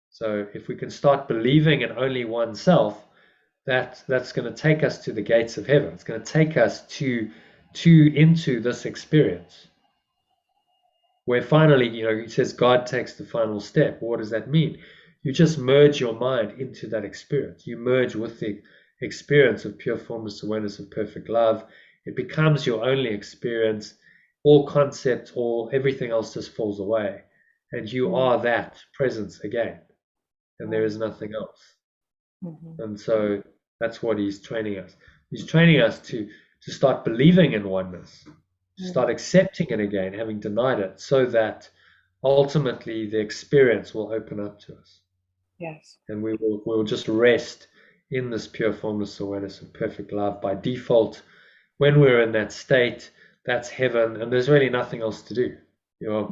So if we can start believing in only oneself, that's going to take us to the gates of heaven. It's going to take us into this experience where finally, he says God takes the final step. What does that mean? You just merge your mind into that experience. You merge with the experience of pure formless awareness of perfect love. It becomes your only experience. All concepts, everything else just falls away, and you are that presence again, and there is nothing else. And so that's what he's training us. He's training us to start believing in oneness, to start accepting it again, having denied it, so that ultimately the experience will open up to us. Yes. And we will just rest in this pure formless awareness of perfect love by default. When we're in that state, that's heaven, and there's really nothing else to do. You're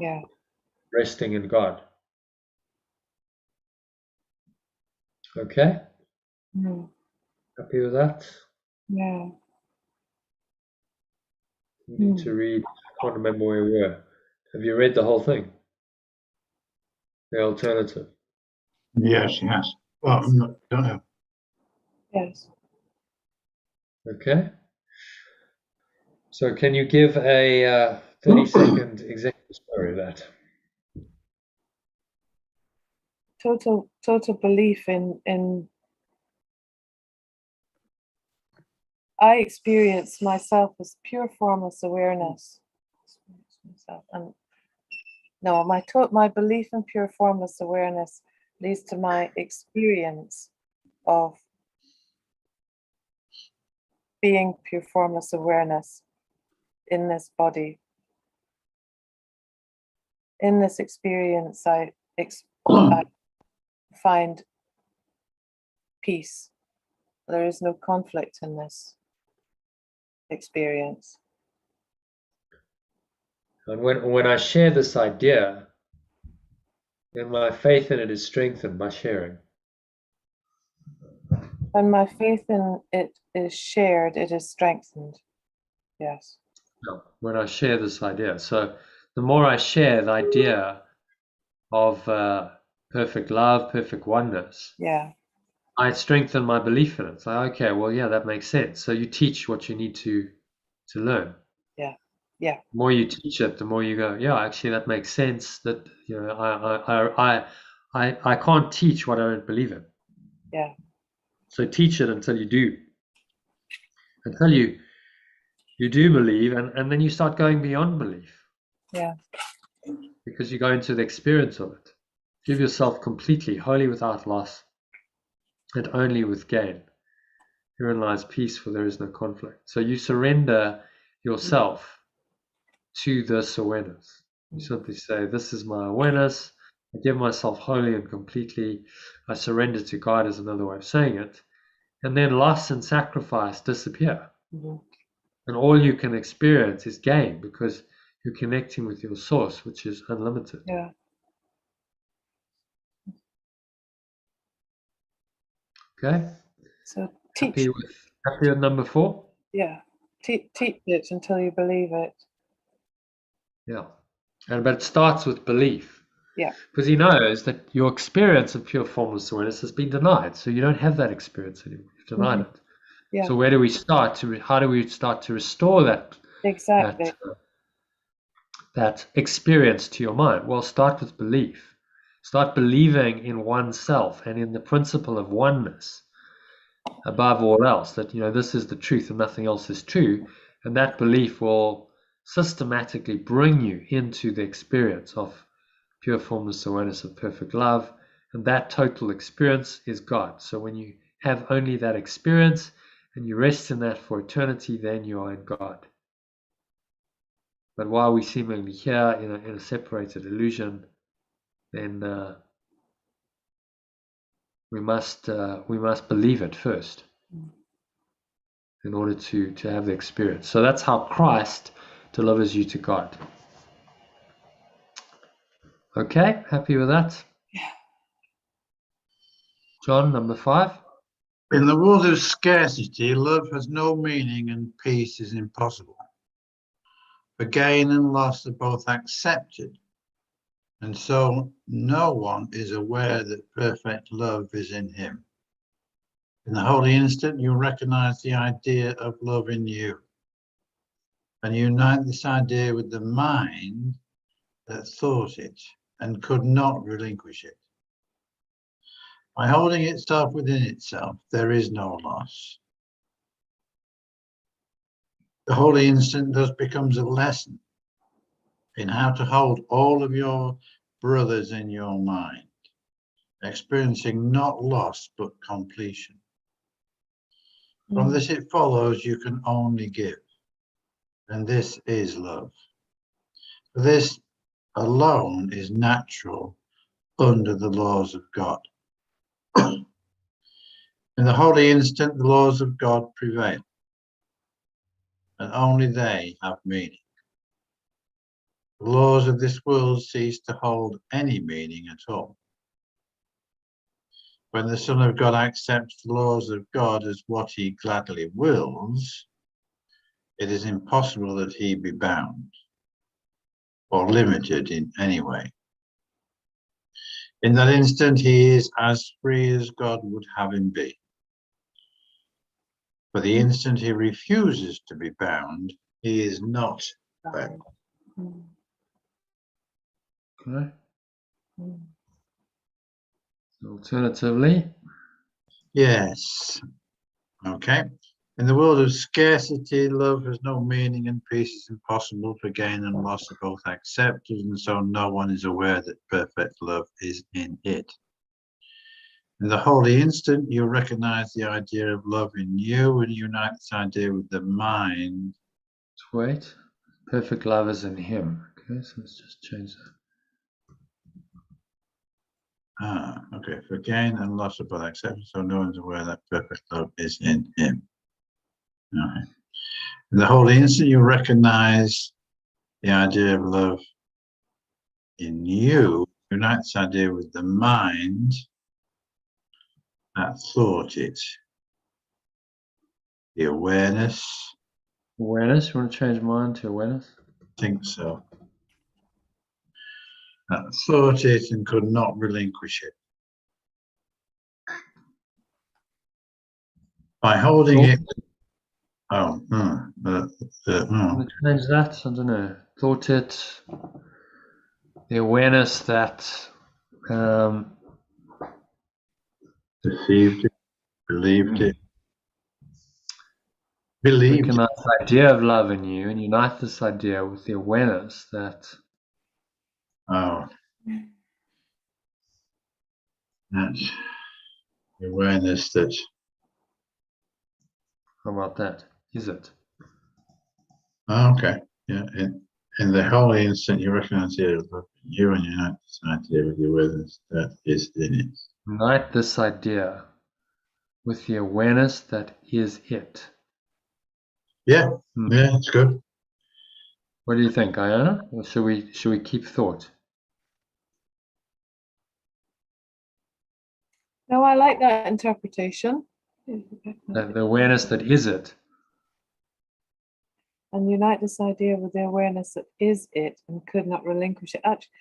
resting in God. Okay? Happy with that? Yeah. You need to read, I can't remember where we were. Have you read the whole thing? The alternative? Yes, yes. Well, don't know. Yes. Okay. So can you give a 30-second executive summary of that? Total belief in I experience myself as pure formless awareness. And no, my belief in pure formless awareness leads to my experience of being pure formless awareness in this body. In this experience, I find peace. There is no conflict in this experience. And when I share this idea, then my faith in it is strengthened by sharing. When my faith in it is shared, it is strengthened. Yes. No, when I share this idea. So the more I share the idea of perfect love, perfect oneness, I strengthen my belief in it. It's like, okay, well, yeah, that makes sense. So you teach what you need to learn. Yeah. Yeah. The more you teach it, the more you go, yeah, actually that makes sense. That I can't teach what I don't believe in. Yeah. So teach it until you do, until you do believe, and then you start going beyond belief. Yeah. Because you go into the experience of it. Give yourself completely, wholly without loss, and only with gain. Herein lies peace, for there is no conflict. So you surrender yourself to this awareness. You simply say, this is my awareness. I give myself wholly and completely. I surrender to God is another way of saying it. And then loss and sacrifice disappear. Mhm. And all you can experience is gain because you're connecting with your source, which is unlimited. Yeah. Okay? So teach. Happy with number 4? Yeah. Teach it until you believe it. Yeah. But it starts with belief. Yeah. Because he knows that your experience of pure formless awareness has been denied. So you don't have that experience anymore. You've denied it. Yeah. So where do we start how do we start to restore that Exactly. that experience to your mind? Well, start with belief. Start believing in oneself and in the principle of oneness above all else, that this is the truth and nothing else is true. And that belief will systematically bring you into the experience of pure formless awareness of perfect love. And that total experience is God. So when you have only that experience and you rest in that for eternity, then you are in God. But while we seemingly here in a separated illusion, then we must believe it first in order to have the experience. So that's how Christ delivers you to God. Okay, happy with that? Yeah. John, number 5. In the world of scarcity, love has no meaning and peace is impossible. For gain and loss are both accepted, and so no one is aware that perfect love is in him. In the holy instant, you recognize the idea of love in you, and unite this idea with the mind that thought it and could not relinquish it. By holding itself within itself, there is no loss. The holy instant thus becomes a lesson in how to hold all of your brothers in your mind, experiencing not loss but completion. From this it follows you can only give, and this is love. This alone is natural under the laws of God. In the holy instant, the laws of God prevail, and only they have meaning. The laws of this world cease to hold any meaning at all. When the Son of God accepts the laws of God as what he gladly wills, it is impossible that he be bound or limited in any way. In that instant, he is as free as God would have him be. For the instant he refuses to be bound, he is not bound. Okay. Alternatively, Yes. Okay. In the world of scarcity, love has no meaning and peace is impossible, for gain and loss are both accepted, and so no one is aware that perfect love is in it. In the holy instant, you recognize the idea of love in you and unite this idea with the mind. wait. Perfect love is in him. Okay, so let's just change that. Okay. For gain and loss are both accepted, so no one's aware that perfect love is in him. Okay. In the holy instant, you recognize the idea of love in you, unite this idea with the mind that thought it. The awareness. Awareness? You want to change mine to awareness? I think so. That thought it and could not relinquish it. By holding it, Oh, Change that. I don't know. Thought it. The awareness that. deceived it, believed it, believed it. Recognize the idea of love in you and unite this idea with the awareness that. Oh, that's the awareness that. How about that? Is it? Oh, okay. Yeah. In the holy instant, you recognize the love in you and unite this idea with the awareness that is in it. Unite this idea with the awareness that is it. Yeah. Yeah, it's good. What do you think, Iona? Or should we keep thought? No, I like that interpretation. The awareness that is it. And unite this idea with the awareness that is it and could not relinquish it. Actually,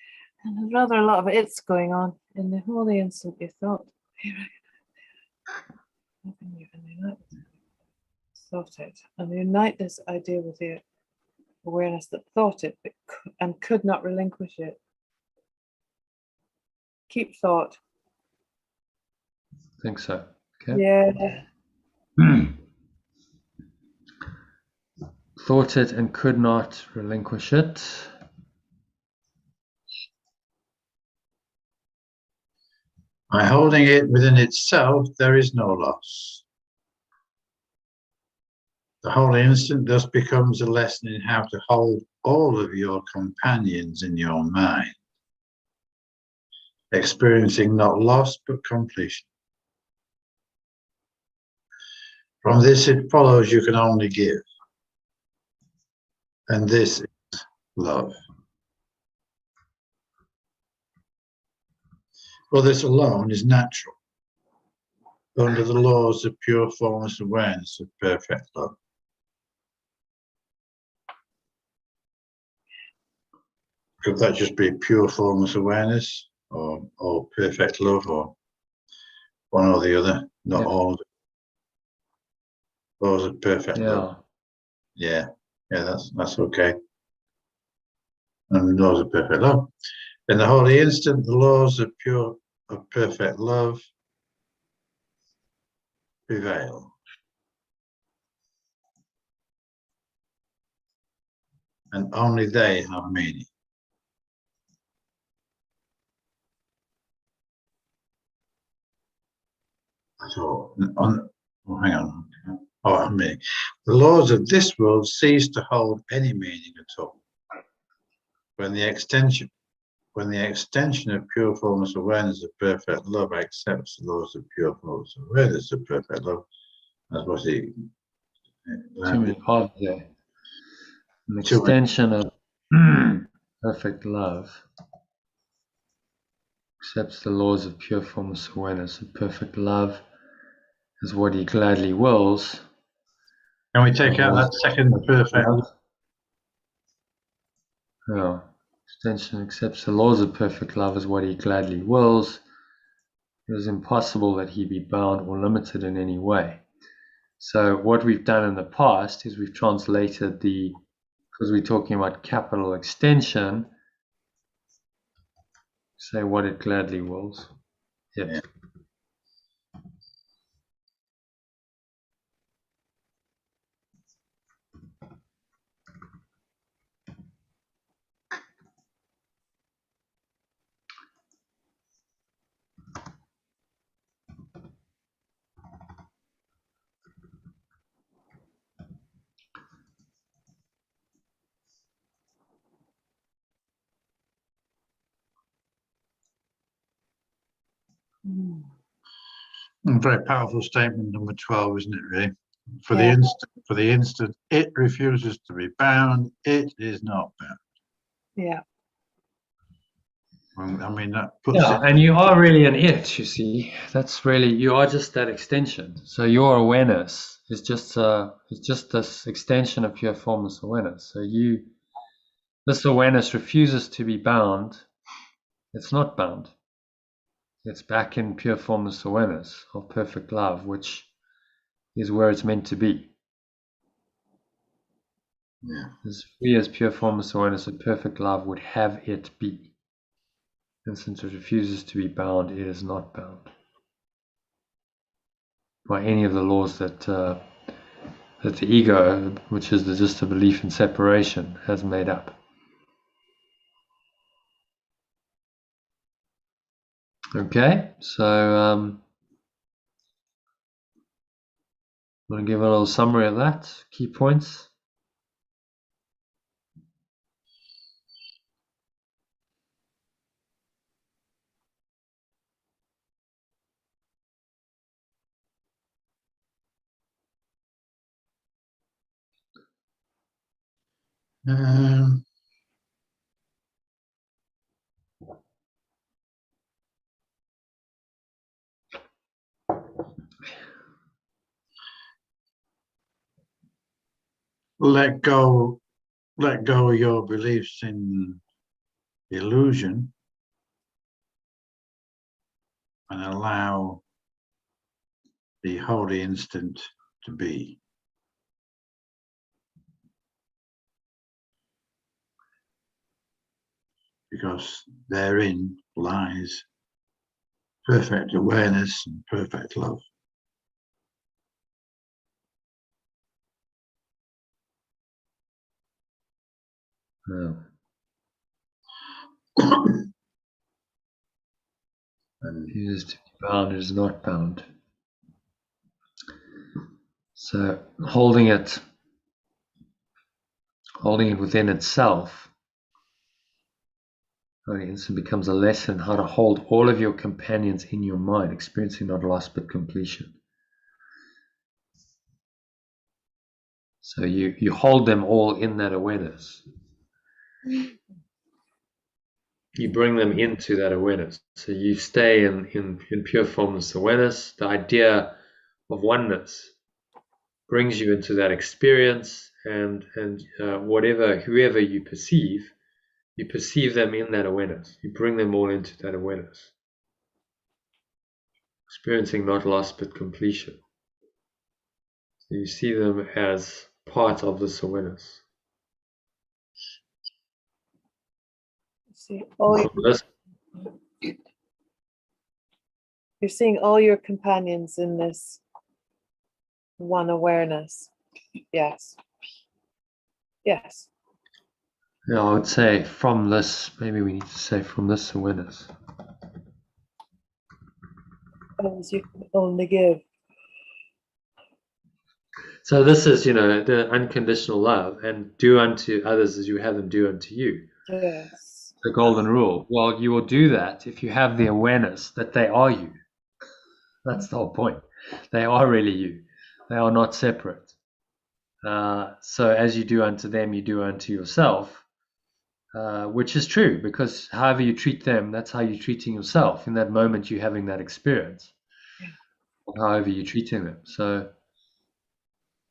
and there's rather a lot of it's going on in the holy instant you thought. Thought it. And unite this idea with the awareness that thought it and could not relinquish it. Keep thought. I think so. Okay. Yeah. Thought it and could not relinquish it. By holding it within itself, there is no loss. The holy instant thus becomes a lesson in how to hold all of your companions in your mind, experiencing not loss but completion. From this it follows you can only give, and this is love. For this alone is natural, under the laws of pure formless awareness of perfect love. Could that just be pure formless awareness, or perfect love, or one or the other? Not all of it. Laws of perfect love. Yeah, that's okay. And laws of perfect love. In the holy instant, the laws of perfect love prevail. And only they have meaning. So, hang on. I mean, the laws of this world cease to hold any meaning at all. When the extension of pure formless awareness of perfect love accepts the laws of pure formless awareness of perfect love, that's what he. Too many parts there. An extension of perfect love accepts the laws of pure formless awareness of perfect love is what he gladly wills. Can we take out that second perfect? No. Extension accepts the laws of perfect love is what he gladly wills. It is impossible that he be bound or limited in any way. So what we've done in the past is we've translated because we're talking about capital extension, say what it gladly wills. Yeah. Very powerful statement number 12, isn't it, really? For the instant, it refuses to be bound. It is not bound. Yeah. I mean, that puts it. And you are really an it. You see, that's really you are just that extension. So your awareness is just this extension of pure formless awareness. So this awareness refuses to be bound. It's not bound. It's back in pure formless awareness of perfect love, which is where it's meant to be. Yeah. As free as pure formless awareness of perfect love would have it be. And since it refuses to be bound, it is not bound by any of the laws that that the ego, which is just a belief in separation, has made up. Okay, so I'm going to give a little summary of that. Key points. Um, let go of your beliefs in illusion and allow the holy instant to be. Because therein lies perfect awareness and perfect love. No. And It is to be bound, it is not bound. So holding it within itself, holy instant becomes a lesson how to hold all of your companions in your mind, experiencing not loss but completion. So you hold them all in that awareness. You bring them into that awareness. So you stay in pure formless awareness. The idea of oneness brings you into that experience, and whoever you perceive them in that awareness. You bring them all into that awareness. Experiencing not loss but completion. So you see them as part of this awareness. See, you're seeing all your companions in this one awareness. Yes. Yes. Yeah, I would say from this, maybe we need to say from this awareness. As you can only give. So this is, the unconditional love, and do unto others as you have them do unto you. Yes. The golden rule. Well, you will do that if you have the awareness that they are you. That's the whole point. They are really you. They are not separate. So as you do unto them, you do unto yourself, which is true, because however you treat them, that's how you're treating yourself. In that moment, you're having that experience, however you're treating them. So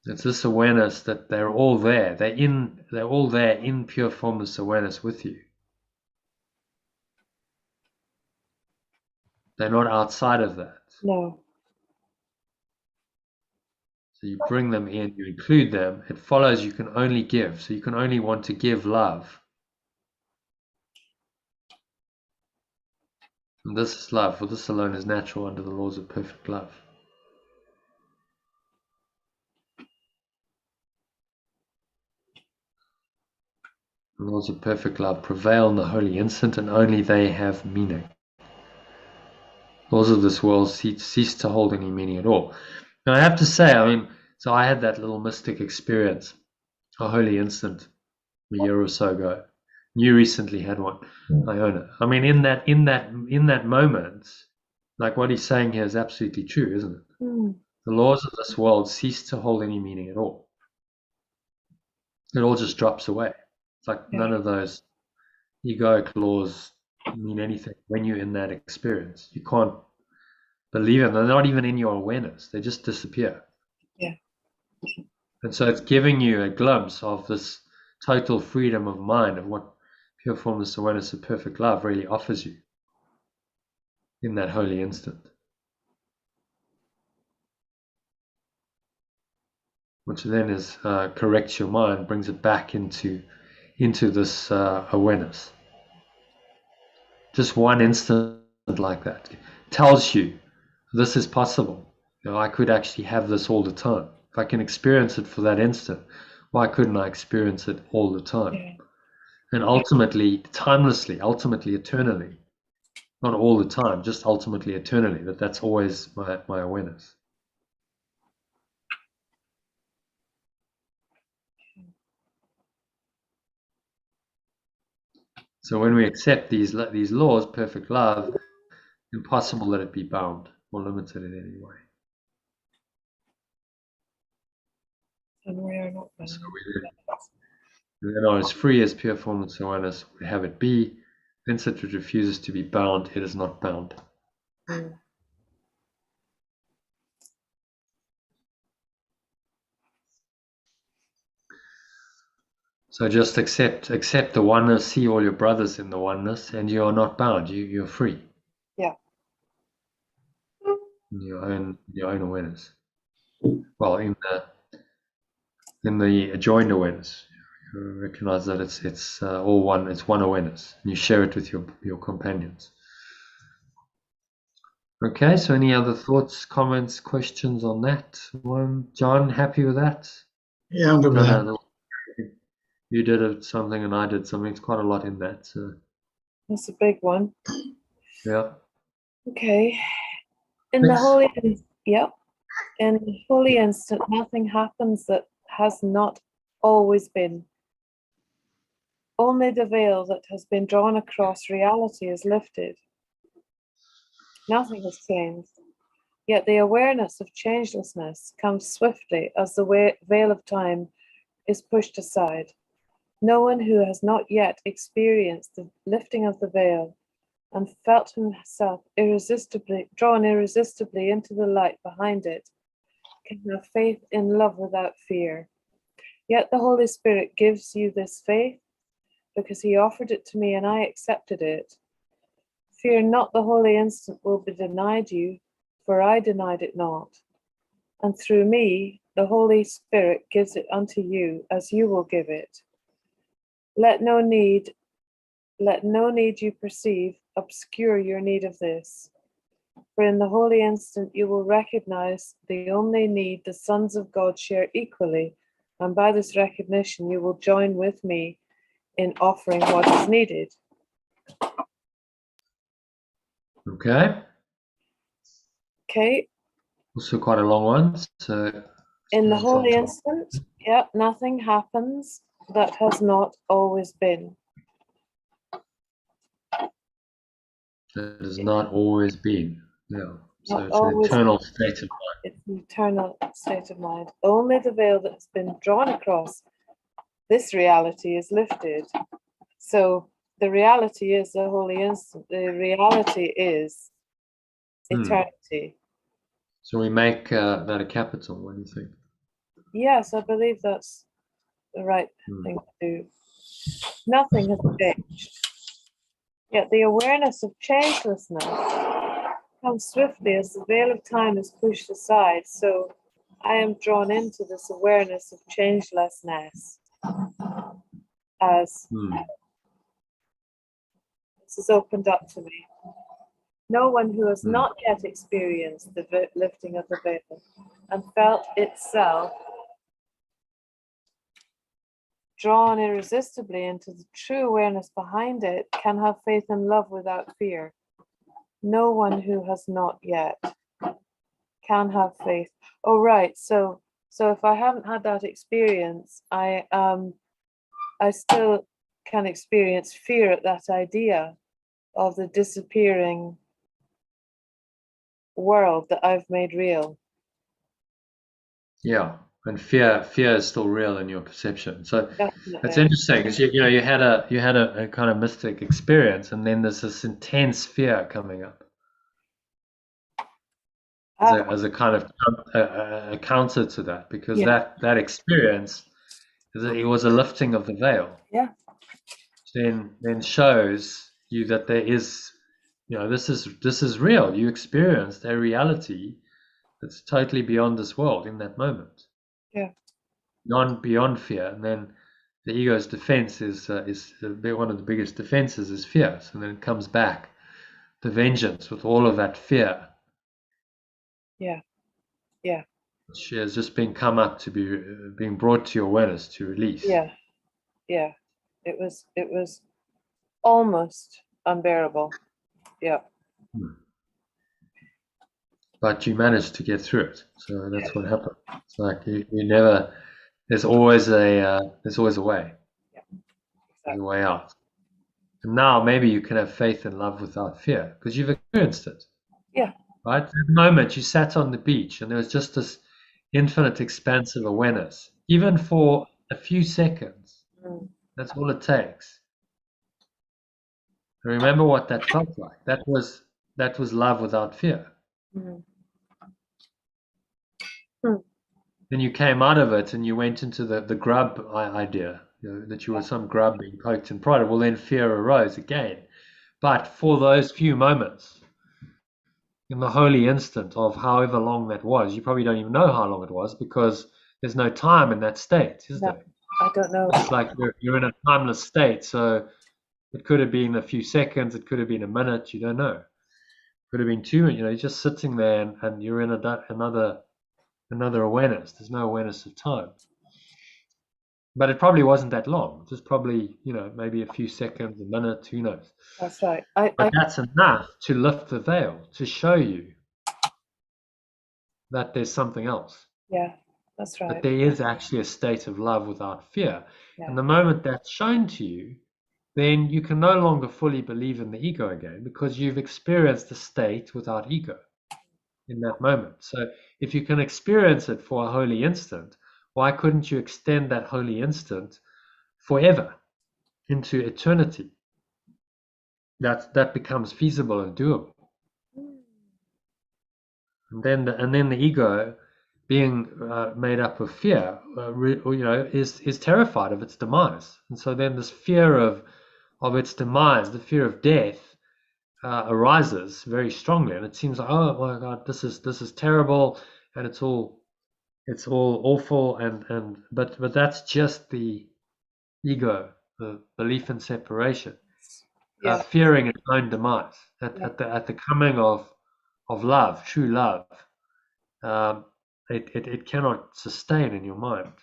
it's this awareness that they're all there. They're all there in pure formless awareness with you. They're not outside of that. No. So you bring them in, you include them. It follows you can only give. So you can only want to give love. And this is love, for this alone is natural under the laws of perfect love. The laws of perfect love prevail in the holy instant, and only they have meaning. Laws of this world cease to hold any meaning at all. Now I have to say, so I had that little mystic experience, a holy instant, a year or so ago. You recently had one, Iona. In that moment, like what he's saying here is absolutely true, isn't it? Mm. The laws of this world cease to hold any meaning at all. It all just drops away. It's like none of those egoic laws mean anything when you're in that experience. You can't believe it. They're not even in your awareness. They just disappear. Yeah. And so it's giving you a glimpse of this total freedom of mind, of what pure formless awareness of perfect love really offers you in that holy instant. which then is corrects your mind, brings it back into this awareness. Just one instant like that tells you this is possible. I could actually have this all the time. If I can experience it for that instant, why couldn't I experience it all the time? Yeah. And ultimately, timelessly, ultimately, eternally. Not all the time, just ultimately, eternally. That's always my awareness. So when we accept these laws, perfect love, impossible that it be bound or limited in any way. And we are not bound. So we then are as free as pure formless awareness would have it be. Since it refuses to be bound, it is not bound. Mm. So just accept the oneness, see all your brothers in the oneness, and you are not bound. You're free. Yeah. In your own awareness. Well, in the joined awareness, you recognize that it's all one. It's one awareness, and you share it with your companions. Okay. So, any other thoughts, comments, questions on that one, John? Happy with that? Yeah, I'm good with that. You did something, and I did something. It's quite a lot in that. So, That's a big one. yeah. Okay. In the holy instant, nothing happens that has not always been. Only the veil that has been drawn across reality is lifted. Nothing has changed. Yet the awareness of changelessness comes swiftly as the veil of time is pushed aside. No one who has not yet experienced the lifting of the veil and felt himself drawn irresistibly into the light behind it can have faith in love without fear. Yet the Holy Spirit gives you this faith because he offered it to me and I accepted it. Fear not, the holy instant will be denied you, for I denied it not. And through me, the Holy Spirit gives it unto you as you will give it. Let no need you perceive obscure your need of this. For in the holy instant you will recognize the only need the sons of God share equally, and by this recognition you will join with me in offering what is needed. Okay. Okay. Also quite a long one. So in the holy instant, nothing happens that has not always been. That has not always been. Yeah. So Not it's an always eternal state of mind. It's an eternal state of mind. Only the veil that has been drawn across this reality is lifted. So the reality is the holy instant. The reality is eternity. So we make that a capital. What do you think? Yes, I believe that's the right thing to do. Nothing has changed. Yet the awareness of changelessness comes swiftly as the veil of time is pushed aside. So I am drawn into this awareness of changelessness as this is opened up to me. No one who has not yet experienced the lifting of the veil and felt itself drawn irresistibly into the true awareness behind it can have faith and love without fear. No one who has not yet can have faith. Oh, right. So if I haven't had that experience, I still can experience fear at that idea of the disappearing world that I've made real. Yeah, and fear is still real in your perception. So Definitely. it's interesting because you had a kind of mystic experience, and then there's this intense fear coming up as a kind of a counter to that, because that experience it was a lifting of the veil. Yeah. Then shows you that there is, this is real. You experienced a reality that's totally beyond this world in that moment. Yeah. beyond fear, and then the ego's defense is one of the biggest defenses is fear. So then it comes back, the vengeance with all of that fear. Yeah. Which has just been come up to be being brought to your awareness to release. Yeah. It was almost unbearable. Yeah. But you managed to get through it. So that's what happened. It's like you never. There's always a way. Yeah. There's a way out. And now maybe you can have faith and love without fear because you've experienced it. Yeah. Right? At the moment you sat on the beach and there was just this infinite expansive awareness, even for a few seconds. That's all it takes. And remember what that felt like. That was love without fear. Then you came out of it and you went into the grub idea, that you were some grub being poked and prodded. Well, then fear arose again. But for those few moments, in the holy instant of however long that was, you probably don't even know how long it was because there's no time in that state, is there? I don't know. It's like you're in a timeless state, so it could have been a few seconds, it could have been a minute, you don't know. It could have been 2 minutes, you're just sitting there and you're in another awareness. There's no awareness of time. But it probably wasn't that long. Just probably, maybe a few seconds, a minute, who knows. That's right. But that's enough to lift the veil, to show you that there's something else. Yeah, that's right. That there is actually a state of love without fear. Yeah. And the moment that's shown to you, then you can no longer fully believe in the ego again because you've experienced the state without ego in that moment. So if you can experience it for a holy instant, why couldn't you extend that holy instant forever into eternity? That becomes feasible and doable. And then the ego, being made up of fear, is terrified of its demise. And so then this fear of its demise, the fear of death, arises very strongly, and it seems like, oh my God, this is terrible, and it's all awful, but that's just the ego, the belief in separation, fearing its own demise at the coming of love, true love. It cannot sustain in your mind.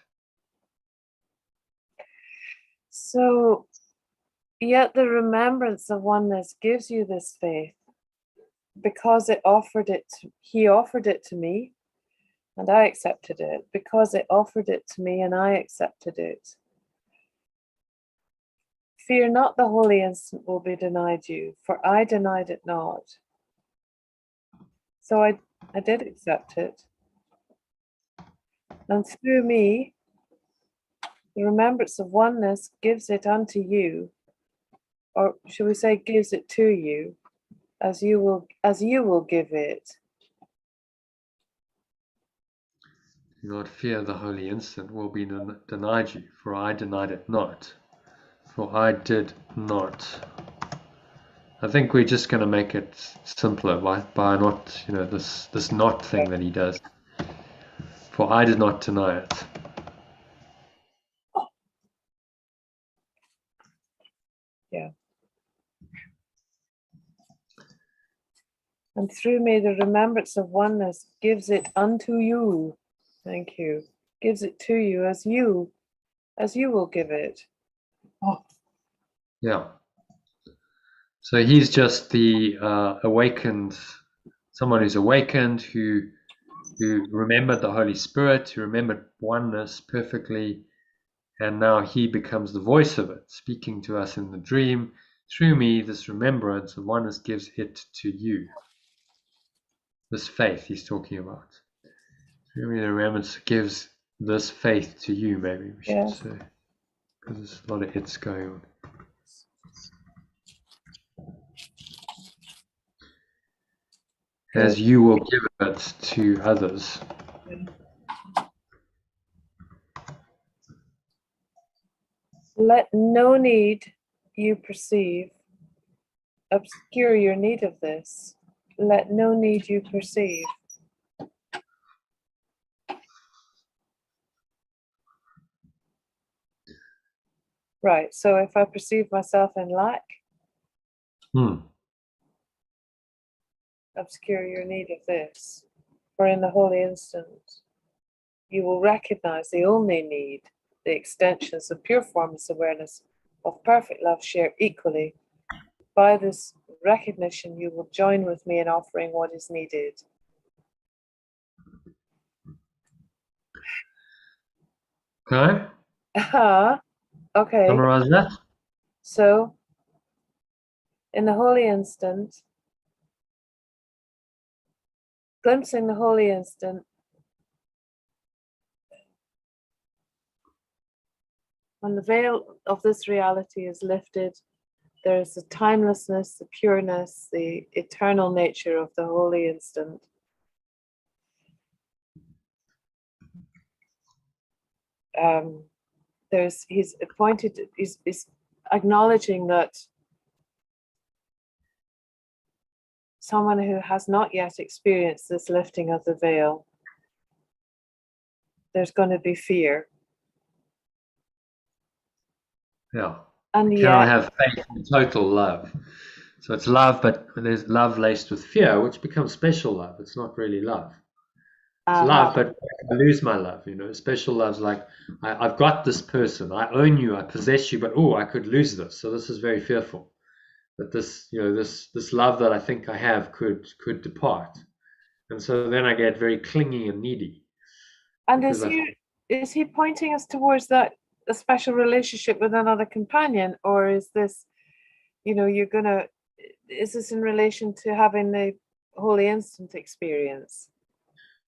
So, yet the remembrance of oneness gives you this faith because he offered it to me and I accepted it, because it offered it to me and I accepted it. Fear not, the holy instant will be denied you, for I denied it not. So I did accept it. And through me, the remembrance of oneness gives it unto you, or should we say gives it to you, as you will give it. Do not fear, the holy instant will be denied you, for I denied it not. For I did not. I think we're just going to make it simpler by not, this not thing that he does. For I did not deny it. Yeah. And through me, the remembrance of oneness gives it unto you. Thank you. Gives it to you as you will give it. Oh. Yeah. So he's just the awakened, someone who's awakened, who remembered the Holy Spirit, who remembered oneness perfectly, and now he becomes the voice of it, speaking to us in the dream. Through me, this remembrance of oneness gives it to you. This faith he's talking about. Through me, the remembrance gives this faith to you, maybe we should say, because there's a lot of it's going on. As you will give it to others. Let no need you perceive obscure your need of this. Let no need you perceive. Right. So if I perceive myself in lack, obscure your need of this. For in the holy instant, you will recognize the only need, the extensions of pure formless awareness of perfect love share equally. By this recognition, you will join with me in offering what is needed. Okay. Okay. Summarize that. So, in the holy instant, glimpsing the holy instant, when the veil of this reality is lifted, there is the timelessness, the pureness, the eternal nature of the holy instant. He's acknowledging that someone who has not yet experienced this lifting of the veil, there's going to be fear. Yeah. And Can I have faith in total love? So it's love, but there's love laced with fear, which becomes special love. It's not really love. It's love, but I lose my love. Special love's like, I've got this person, I own you, I possess you, but I could lose this. So this is very fearful. That this, this love that I think I have could depart. And so then I get very clingy and needy. And is he pointing us towards that a special relationship with another companion, or is this, is this in relation to having the holy instant experience?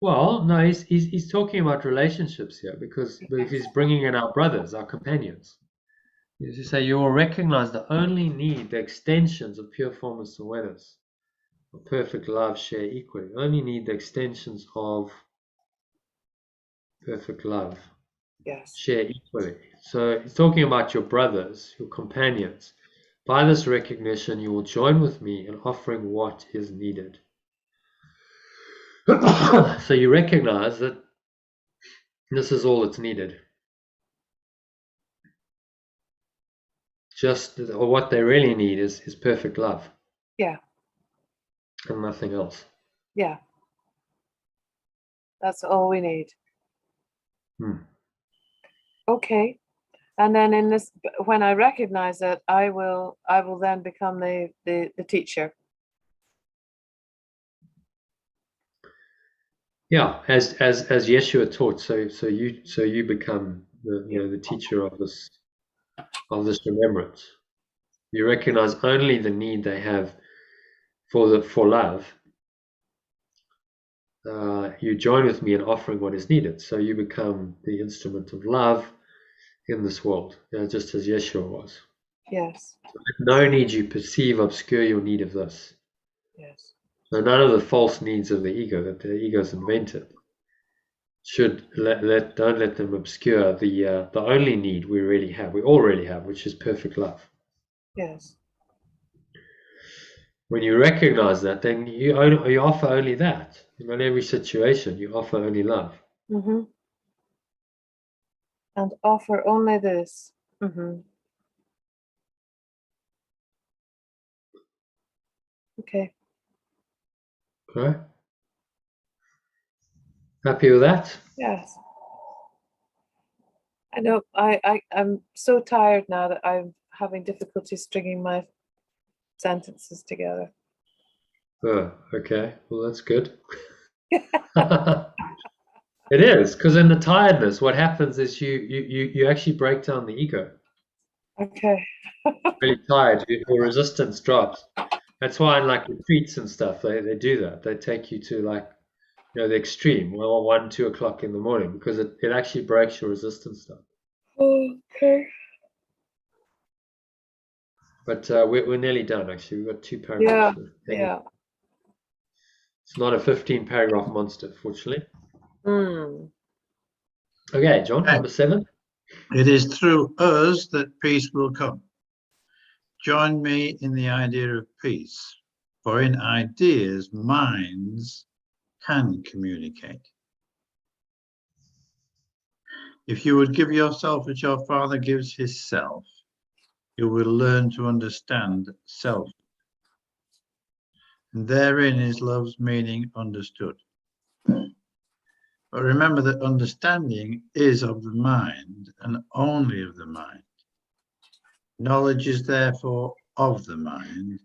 Well, no, he's talking about relationships here because he's bringing in our brothers, our companions. As you say, you will recognize the only need, the extensions of pure formless awareness, of perfect love share equally. You only need the extensions of perfect love share equally. So he's talking about your brothers, your companions. By this recognition, you will join with me in offering what is needed. So you recognize that this is all that's needed. Or what they really need is perfect love. Yeah. And nothing else. Yeah. That's all we need. Okay. And then in this, when I recognize it, I will then become the teacher. Yeah, as Yeshua taught, so you become the teacher of this remembrance. You recognize only the need they have for love. You join with me in offering what is needed. So you become the instrument of love in this world, just as Yeshua was. Yes. So no need you perceive obscure your need of this. Yes. So none of the false needs of the ego that the ego's invented should don't let them obscure the only need we all really have, which is perfect love. Yes. When you recognize that, then you offer only that. In every situation, you offer only love. Mm-hmm. And offer only this. Mm-hmm. Okay. Okay. Happy with that? Yes. I know. I'm so tired now that I'm having difficulty stringing my sentences together. Oh, okay. Well, that's good. It is, because in the tiredness, what happens is you actually break down the ego. Okay. Really tired, your resistance drops. That's why in like retreats and stuff, they do that. They take you to like, the extreme, 1, 2 o'clock in the morning, because it actually breaks your resistance down. Okay. But we're nearly done, actually. We've got 2 paragraphs. Yeah. It's not a 15-paragraph monster, fortunately. Mm. Okay, John, number 7. It is through us that peace will come. Join me in the idea of peace, for in ideas, minds can communicate. If you would give yourself as your Father gives his self, you will learn to understand self. And therein is love's meaning understood. But remember that understanding is of the mind and only of the mind. Knowledge is therefore of the mind,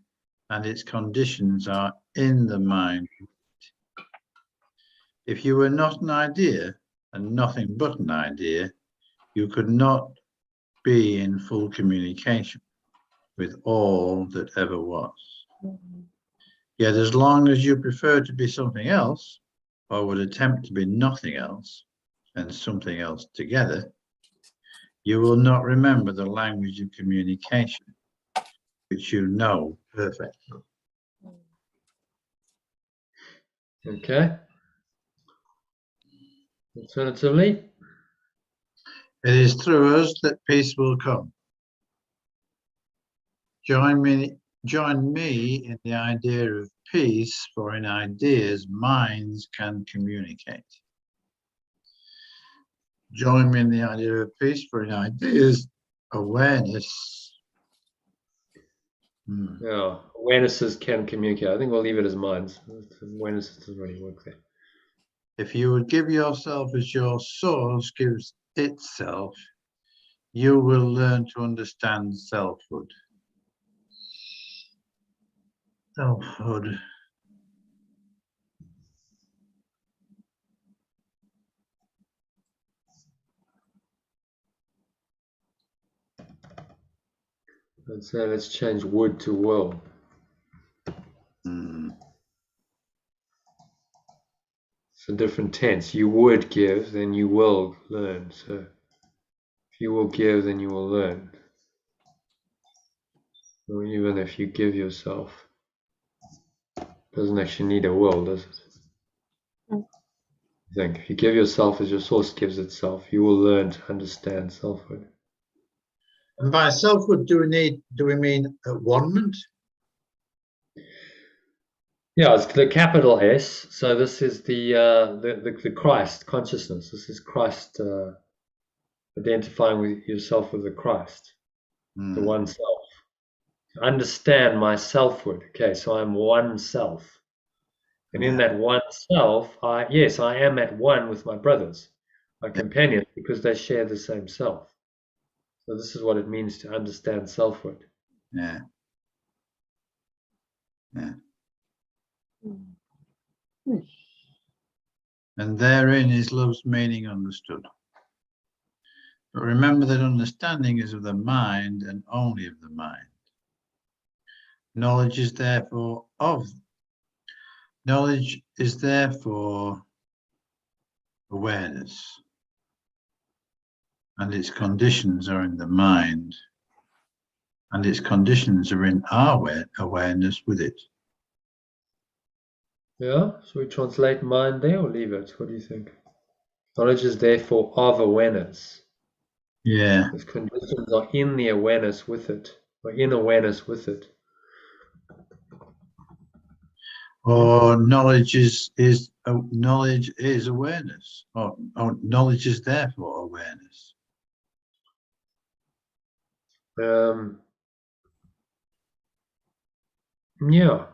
and its conditions are in the mind. If you were not an idea, and nothing but an idea, you could not be in full communication with all that ever was. Yet as long as you prefer to be something else, or would attempt to be nothing else and something else together, you will not remember the language of communication, which you know perfectly. Okay. Alternatively, It is through us that peace will come. Join me in the idea of peace, for in ideas, minds can communicate. Join me in the idea of peace, for in ideas, awareness. yeah, awarenesses can communicate. I think we'll leave it as minds. Awarenesses doesn't really work there. If you would give yourself as your source gives itself, you will learn to understand selfhood. Selfhood. Let's change would to will. It's a different tense. You would give, then you will learn. So if you will give, then you will learn. Or even if you give yourself, it doesn't actually need a will, does it? I think if you give yourself as your source gives itself, you will learn to understand selfhood. And by selfhood, do we mean one-ment? Yeah, it's the capital S. So this is the Christ consciousness. This is Christ identifying with yourself with the Christ, the one self. Understand my selfhood. Okay, so I'm one self, and in that one self, I am at one with my brothers, my companions, because they share the same self. So this is what it means to understand selfhood. Yeah. And therein is love's meaning understood. But remember that understanding is of the mind and only of the mind. Knowledge is therefore awareness, and its conditions are in the mind, and its conditions are in our awareness with it. Yeah, so we translate mind there or leave it? What do you think? Knowledge is therefore of awareness. Yeah. Its conditions are in the awareness with it, or in awareness with it. Or knowledge is awareness, or knowledge is therefore awareness. Yeah,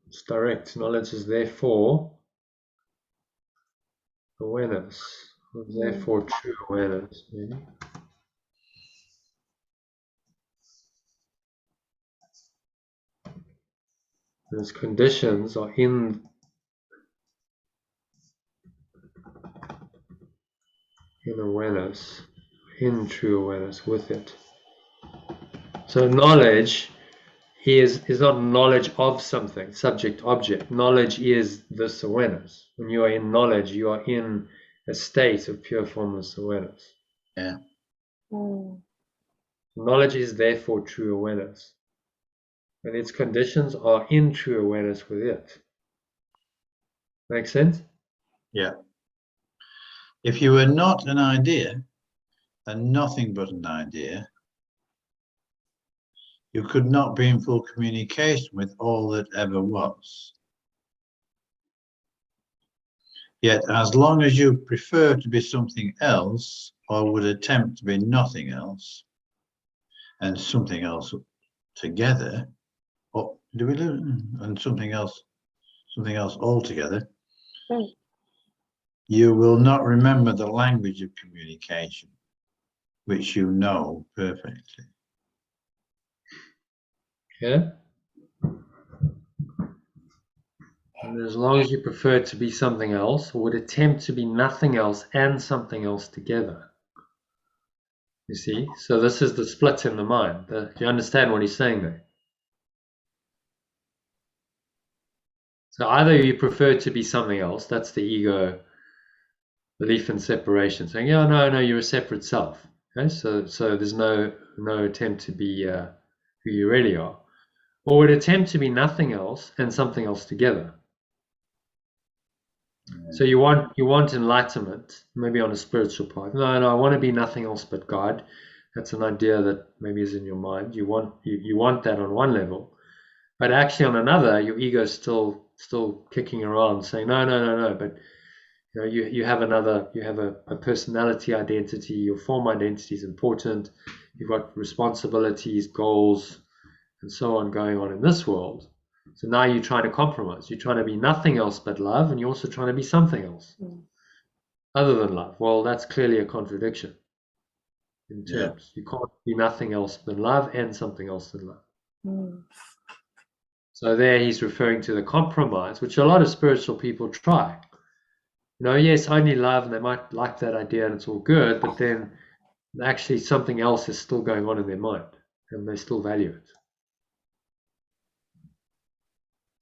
it's direct. Knowledge is therefore awareness, or therefore true awareness, maybe. And its conditions are in awareness, in true awareness with it. So knowledge is not knowledge of something, subject, object. Knowledge is this awareness. When you are in knowledge, you are in a state of pure formless awareness. Yeah. Knowledge is therefore true awareness. And its conditions are in true awareness with it. Make sense? Yeah. If you were not an idea, and nothing but an idea, you could not be in full communication with all that ever was. Yet, as long as you prefer to be something else, or would attempt to be nothing else, and something else together, or do we do and something else altogether, Right. you will not remember the language of communication, which you know perfectly. Yeah. And as long as you prefer it to be something else, or would attempt to be nothing else and something else together. You see? So this is the split in the mind. Do you understand what he's saying there? So either you prefer to be something else, that's the ego belief in separation, saying, yeah, no, you're a separate self. Okay, so there's no attempt to be who you really are. Or would attempt to be nothing else and something else together. So you want enlightenment, maybe on a spiritual path. No, I want to be nothing else but God. That's an idea that maybe is in your mind. You want that on one level, but actually on another, your ego is still kicking around, saying no. But you have a personality identity. Your form identity is important. You've got responsibilities, goals, and so on going on in this world. So now you're trying to compromise. You're trying to be nothing else but love, and you're also trying to be something else other than love. Well, that's clearly a contradiction in terms. You can't be nothing else than love and something else than love. So there he's referring to the compromise, which a lot of spiritual people try. Yes, only love, and they might like that idea and it's all good, but then actually something else is still going on in their mind, and they still value it.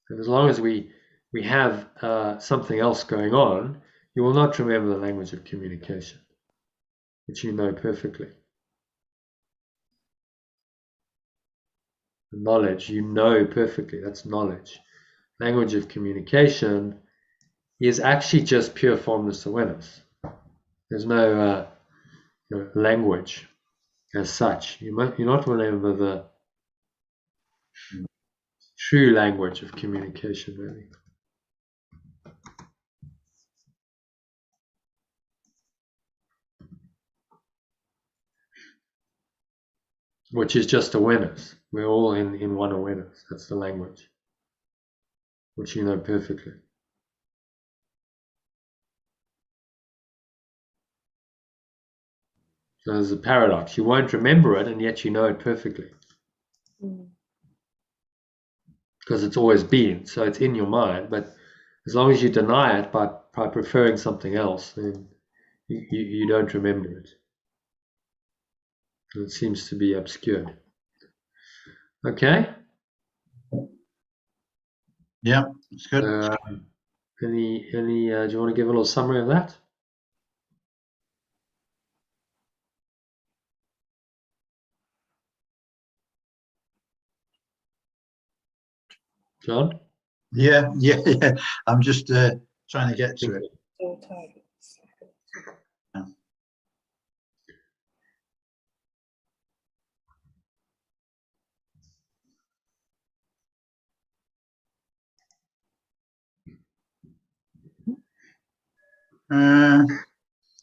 And as long as we have something else going on, you will not remember the language of communication, which you know perfectly. The knowledge, you know perfectly, that's knowledge. Language of communication is actually just pure formless awareness. There's no language as such. You not remember the true language of communication, really. Which is just awareness. We're all in one awareness. That's the language, which you know perfectly. So there's a paradox. You won't remember it, and yet you know it perfectly. Because it's always been, so it's in your mind. But as long as you deny it by preferring something else, then you don't remember it. And it seems to be obscured. Okay? Yeah, it's good. Any do you want to give a little summary of that? John? Yeah. I'm just trying to get to it.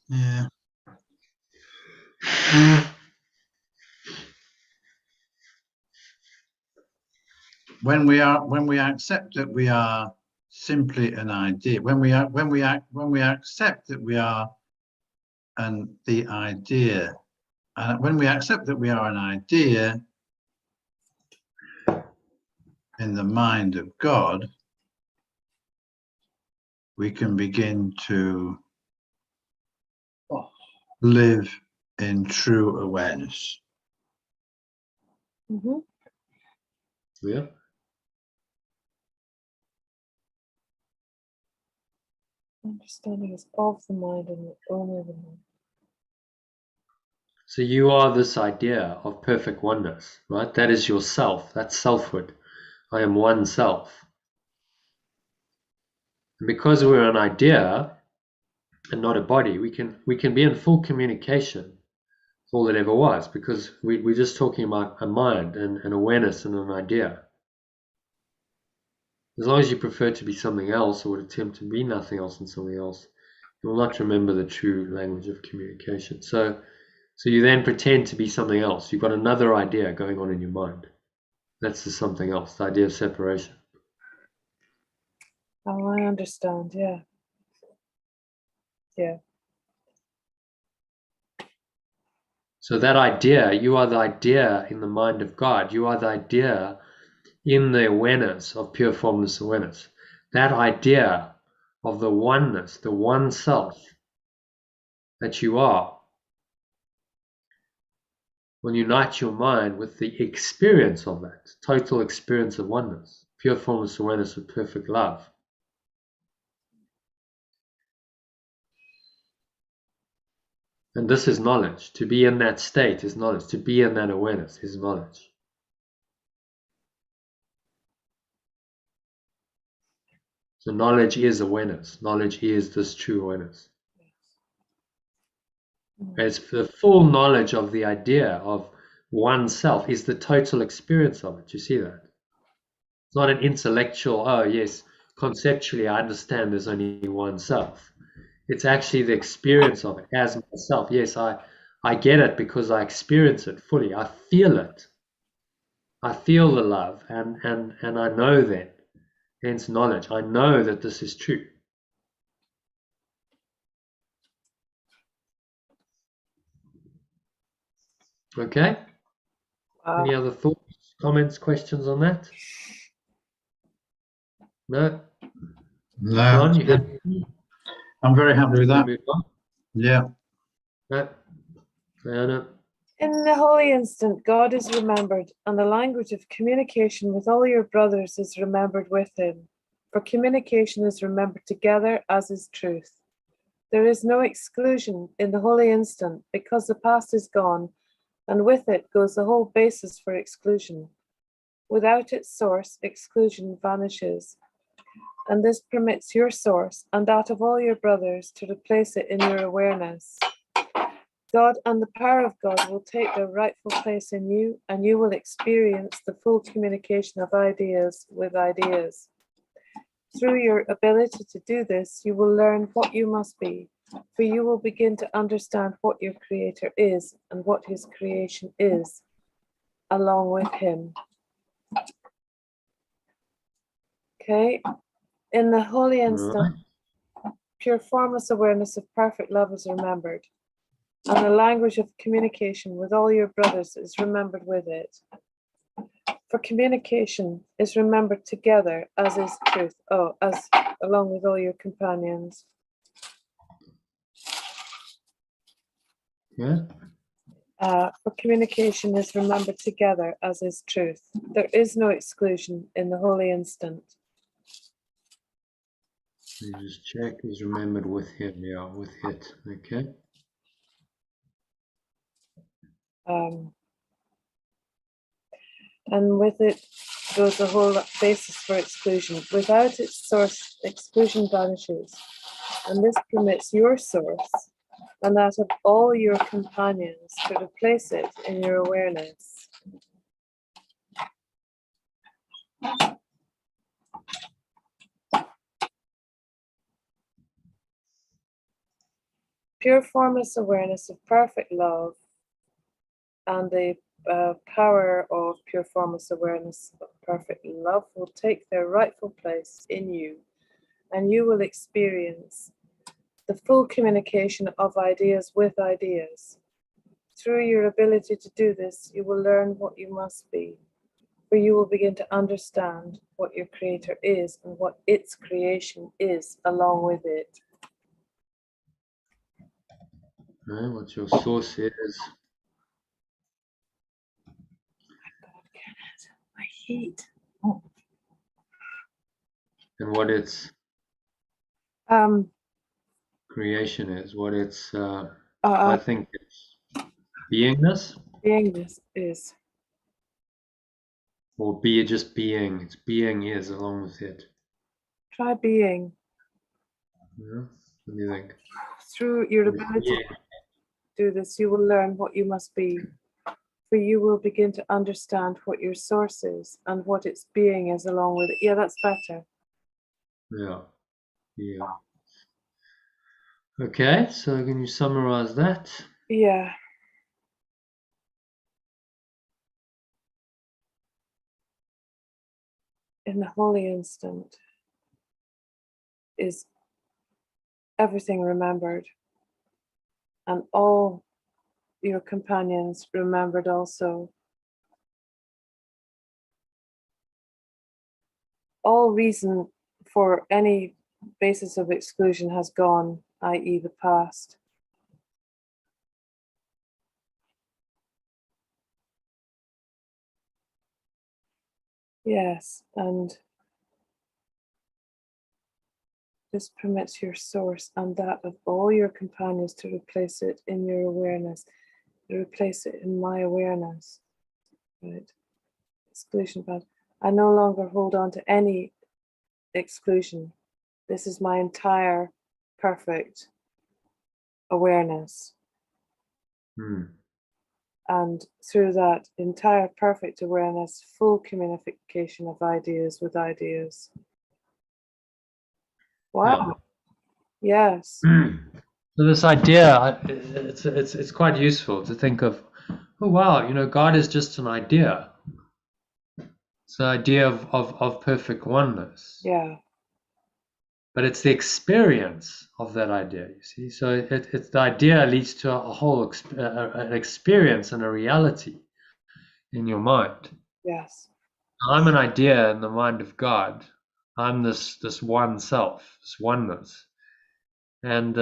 Yeah. When we accept that we are simply an idea, when we accept that we are the idea, and when we accept that we are an idea in the mind of God, we can begin to live in true awareness. Yeah. Understanding is of the mind and only the mind. So you are this idea of perfect oneness, right? That is yourself. That's selfhood. I am one self. And because we're an idea and not a body, we can be in full communication with all that ever was, because we're just talking about a mind and an awareness and an idea. As long as you prefer to be something else, or would attempt to be nothing else than something else, you will not remember the true language of communication. So So you then pretend to be something else. You've got another idea going on in your mind. That's the something else, the idea of separation. Oh, I understand. Yeah. Yeah. So that idea, you are the idea in the mind of God. You are the idea in the awareness of pure formless awareness. That idea of the oneness, the one self that you are, will unite your mind with the experience of that, total experience of oneness, pure formless awareness of perfect love. And this is knowledge. To be in that state is knowledge. To be in that awareness is knowledge. So knowledge is awareness. Knowledge is this true awareness. It's the full knowledge of the idea of oneself is the total experience of it. You see that? It's not an intellectual, oh yes, conceptually I understand there's only one self. It's actually the experience of it as myself. Yes, I get it because I experience it fully. I feel it. I feel the love and I know that. Hence knowledge. I know that this is true. Okay? Any other thoughts, comments, questions on that? No? No, John, you good. happy? I'm very happy with that. Move on? Yeah. No? Diana? In the holy instant, God is remembered, and the language of communication with all your brothers is remembered with him. For communication is remembered together, as is truth. There is no exclusion in the holy instant, because the past is gone, and with it goes the whole basis for exclusion. Without its source, exclusion vanishes. And this permits your source and that of all your brothers to replace it in your awareness. God and the power of God will take their rightful place in you, and you will experience the full communication of ideas with ideas. Through your ability to do this, you will learn what you must be, for you will begin to understand what your Creator is and what his creation is, along with him. Okay? In the holy instant, pure formless awareness of perfect love is remembered, and the language of communication with all your brothers is remembered with it. For communication is remembered together, as is truth. Oh, as along with all your companions. Yeah? For communication is remembered together, as is truth. There is no exclusion in the holy instant. You just check is remembered with him. Yeah, with it. Okay. And with it goes the whole basis for exclusion. Without its source, exclusion vanishes. And this permits your source and that of all your companions to replace it in your awareness. Pure formless awareness of perfect love and the power of pure formless awareness of perfect love will take their rightful place in you, and you will experience the full communication of ideas with ideas. Through your ability to do this, you will learn what you must be, for you will begin to understand what your Creator is and what its creation is along with it. Right, what your source is. My heat. And what its Um, creation is. What its, I think it's beingness. beingness is. Or be just being. Its being is along with it. Try being. Yeah? What do you think? Through your ability to do this, you will learn what you must be, for you will begin to understand what your source is and what its being is along with it. Yeah, that's better. Yeah. Yeah. Okay, so can you summarize that? Yeah. in the holy instant is everything remembered, and all your companions remembered also. All reason for any basis of exclusion has gone, i.e. the past. Yes, and this permits your source and that of all your companions to replace it in your awareness, to replace it in my awareness. Right? Exclusion bad. I no longer hold on to any exclusion. This is my entire perfect awareness. And through that entire perfect awareness, full communication of ideas with ideas. Wow. Yeah. Yes. So this idea, it's quite useful to think of, oh wow, you know, God is just an idea. It's the idea of perfect oneness. Yeah. But it's the experience of that idea, you see. So it's the idea leads to a whole an experience and a reality in your mind. Yes. I'm an idea in the mind of God. I'm this one self, this oneness, and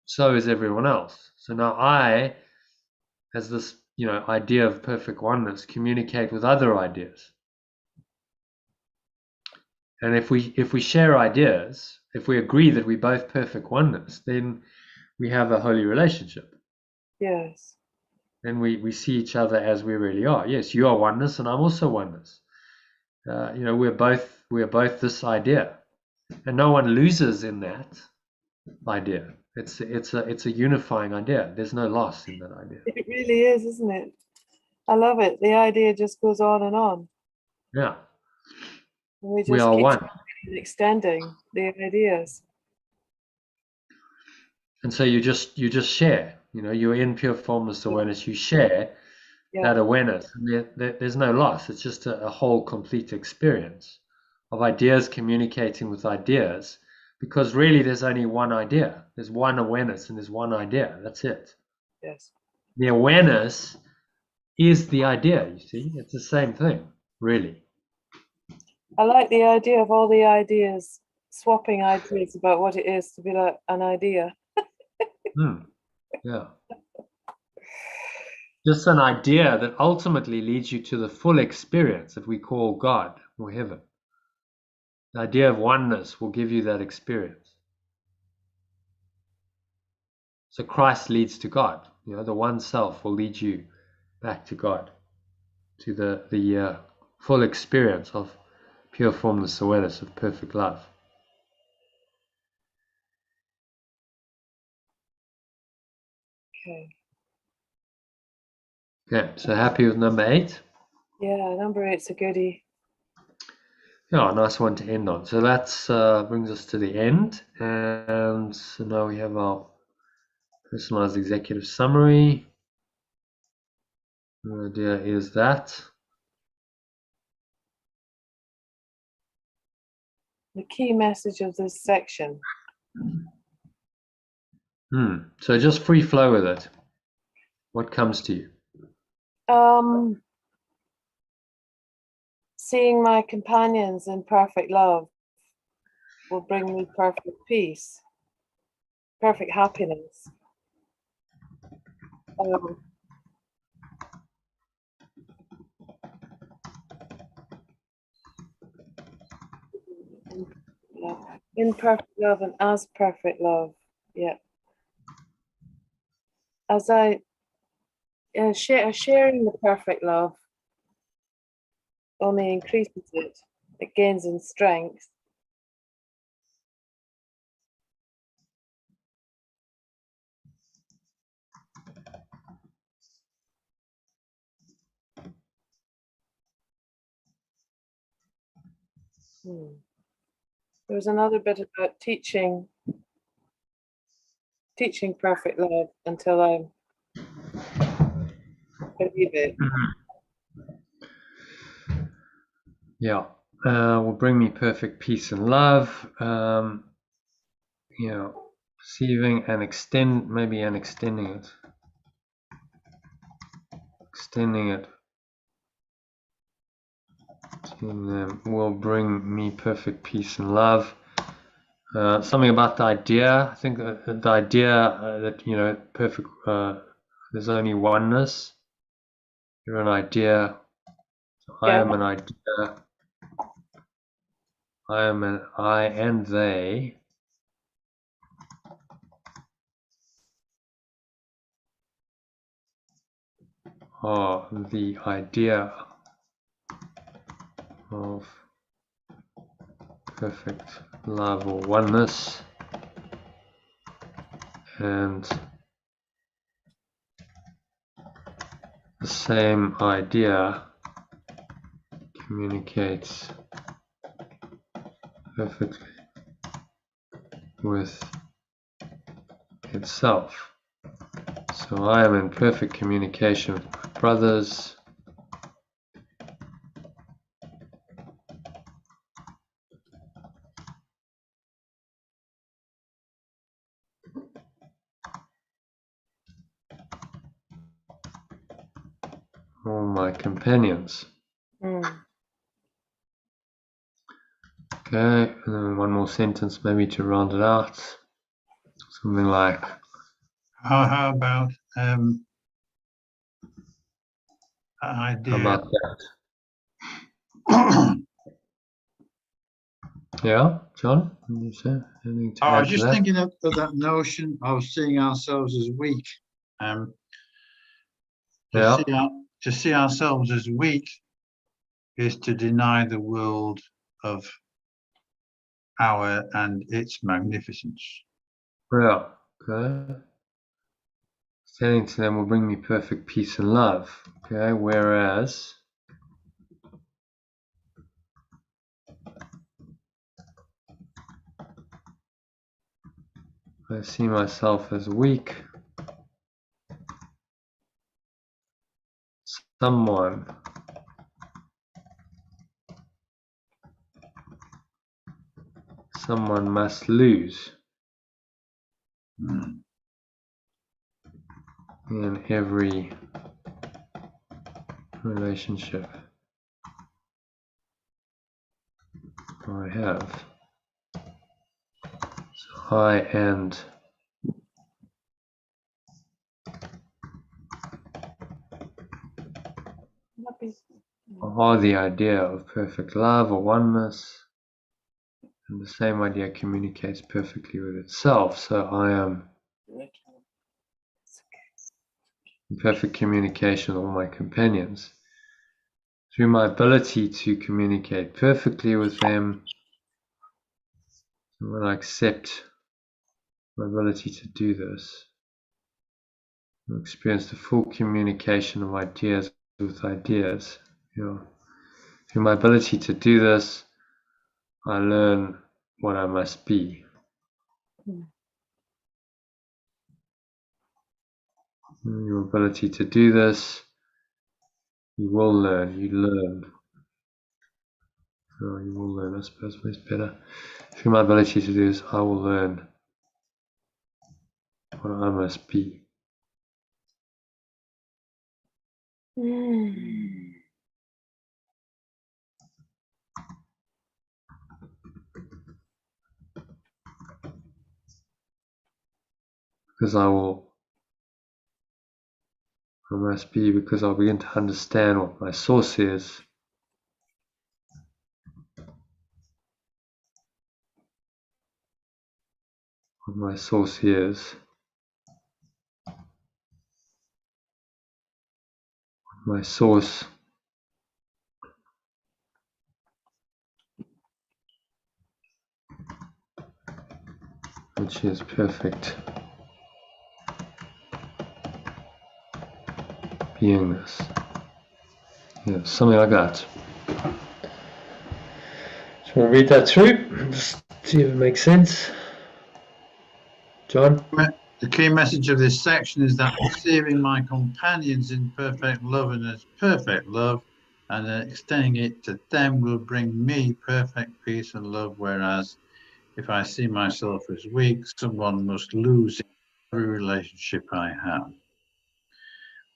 so is everyone else. So now I, as this idea of perfect oneness, communicate with other ideas. And if we share ideas, if we agree that we're both perfect oneness, then we have a holy relationship. Yes. And we see each other as we really are. Yes, you are oneness, and I'm also oneness. We're both this idea, and no one loses in that idea. It's a unifying idea. There's no loss in that idea. It really is, isn't it? I love it. The idea just goes on and on. Yeah. We just We are keep one. extending the ideas. And so you just share. You're in pure formless awareness. You share that awareness. And there's no loss. It's just a whole complete experience of ideas communicating with ideas, because really there's only one idea. There's one awareness and there's one idea. That's it. Yes. The awareness is the idea, you see. It's the same thing, really. I like the idea of all the ideas, swapping ideas about what it is to be like an idea. Yeah. Just an idea that ultimately leads you to the full experience that we call God or heaven. The idea of oneness will give you that experience. So Christ leads to God. The one self will lead you back to God, to the full experience of pure formless awareness of perfect love. Okay, so happy with number 8? Yeah, number 8's a goodie. Yeah, nice one to end on. So that brings us to the end. And so now we have our personalized executive summary. The idea is that The key message of this section. So just free flow with it. What comes to you? Seeing my companions in perfect love will bring me perfect peace, perfect happiness. In perfect love and as perfect love. Yeah. As I sharing the perfect love only increases it. It gains in strength. There was another bit about teaching perfect love until I believe it. Yeah. will bring me perfect peace and love. Perceiving and extending it. Extending it to them will bring me perfect peace and love. Something about the idea. I think the idea that perfect. There's only oneness. You're an idea. I am an idea. I am an I and they. Are the idea of perfect love or oneness, and the same idea communicates perfectly with itself. So I am in perfect communication with my brothers. All my companions. Okay, and then one more sentence maybe to round it out. Something like, How about idea? How about that? Yeah, John, you say anything to I add was to just that? thinking of that notion of seeing ourselves as weak. Yeah. To see ourselves as weak is to deny the world of power and its magnificence. Yeah. Okay. Standing to them will bring me perfect peace and love. Okay. Whereas I see myself as weak. Someone must lose in every relationship I have. So I and are the idea of perfect love or oneness, and the same idea communicates perfectly with itself. So I am in perfect communication with all my companions. Through my ability to communicate perfectly with them, when I accept my ability to do this, I experience the full communication of ideas with ideas. Through my ability to do this, I learn what I must be. Your ability to do this, you will learn. You learn. Oh, you will learn. I suppose it's better. Through my ability to do this, I will learn what I must be. Because I must be, because I'll begin to understand what my source is. What my source is. My source which is perfect beingness. Yeah, something like that. So we'll read that through, just see if it makes sense. John? The key message of this section is that perceiving my companions in perfect love and as perfect love and then extending it to them will bring me perfect peace and love. Whereas if I see myself as weak, someone must lose every relationship I have.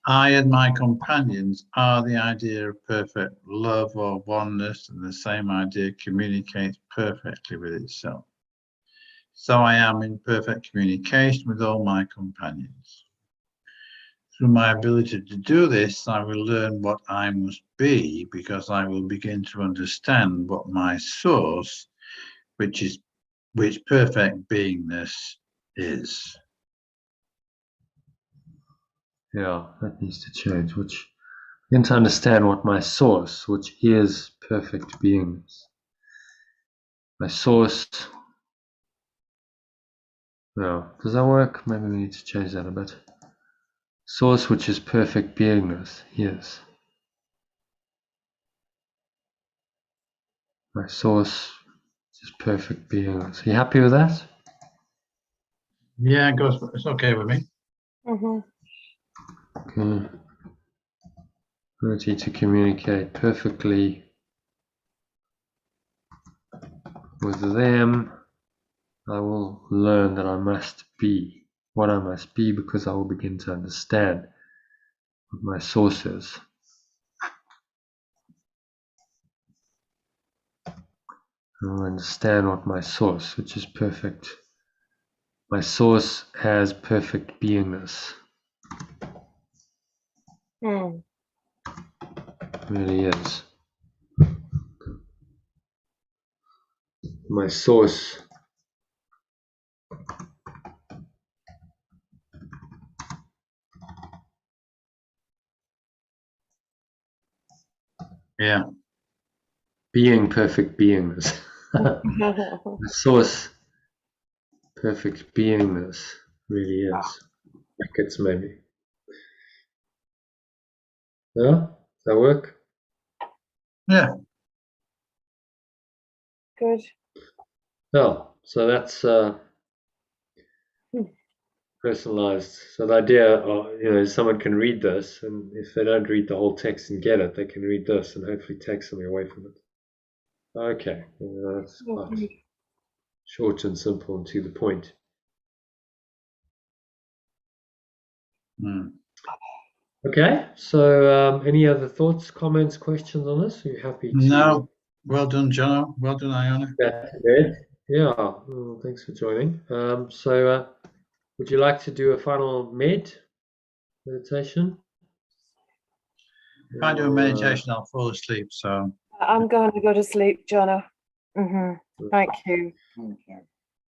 I and my companions are the idea of perfect love or oneness, and the same idea communicates perfectly with itself. So I am in perfect communication with all my companions. Through my ability to do this, I will learn what I must be, because I will begin to understand what my source, which perfect beingness is. Yeah, that needs to change. Which begin to understand what my source, which is perfect beingness. My source. Yeah, does that work? Maybe we need to change that a bit. Source, which is perfect beingness. Yes. My source is perfect beingness. Are you happy with that? Yeah, it's okay with me. Mm-hmm. Okay. Ability to communicate perfectly with them. I will learn that I must be what I must be, because I will begin to understand what my source is. I will understand what my source, which is perfect. My source has perfect beingness. Mm. It really is. My source Yeah. being perfect beingness. The source perfect beingness really is. Brackets maybe. Yeah? Does that work? Yeah. Good. Yeah. So that's personalized. So the idea, someone can read this, and if they don't read the whole text and get it, they can read this and hopefully take something away from it. Okay, that's quite short and simple and to the point. Mm. Okay, so any other thoughts, comments, questions on this? Are you happy to? No. Well done, John. Well done, Iona. Yeah, well, thanks for joining. So would you like to do a final meditation? If I do a meditation, I'll fall asleep. So I'm going to go to sleep, Jono. Mm-hmm. Thank you.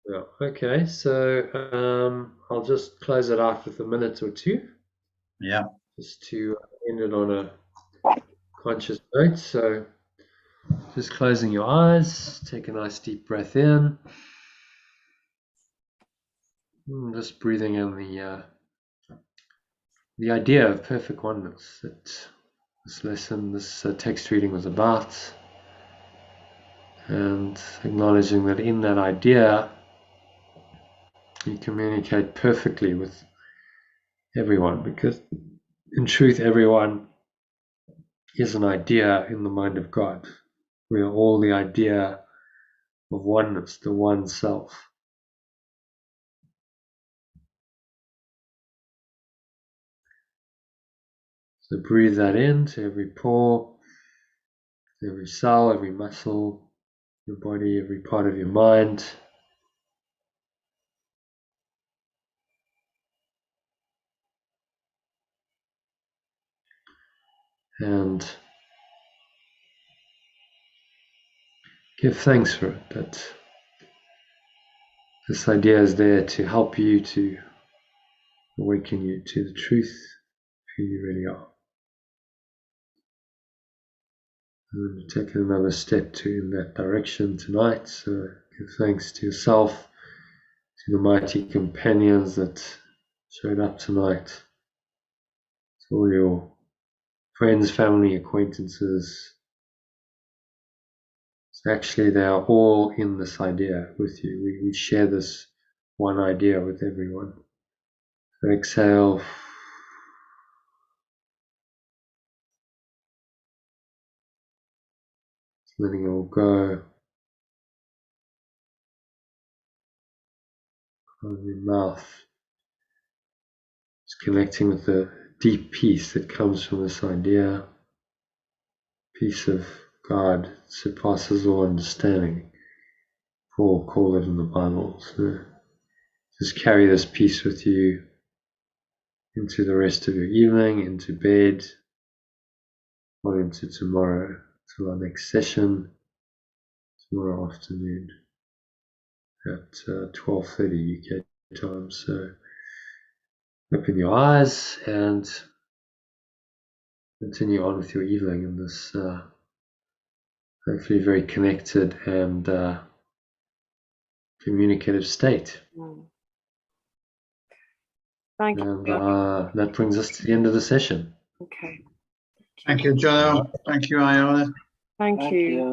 Yeah. Okay, so I'll just close it out with a minute or two, yeah. just to end it on a conscious note. So just closing your eyes, take a nice deep breath in, and just breathing in the idea of perfect oneness that this lesson, this text reading was about, and acknowledging that in that idea you communicate perfectly with everyone, because in truth everyone is an idea in the mind of God. We are all the idea of oneness, the one self. So breathe that in to every pore, every cell, every muscle, your body, every part of your mind. And give thanks for it, that this idea is there to help you, to awaken you to the truth of who you really are. And take another step in that direction tonight. So give thanks to yourself, to the mighty companions that showed up tonight, to all your friends, family, acquaintances. So actually, they are all in this idea with you. We share this one idea with everyone. So exhale. letting it all go. Out of your mouth. Just connecting with the deep peace that comes from this idea. Peace of God surpasses all understanding. Paul called it in the Bible. So just carry this peace with you into the rest of your evening, into bed, or into tomorrow, till our next session, tomorrow afternoon at 12:30 UK time. So open your eyes and continue on with your evening in this hopefully very connected and communicative state. Thank And you. that brings us to the end of the session. Okay. Thank you, Jono. Thank you, Iona. Thank you.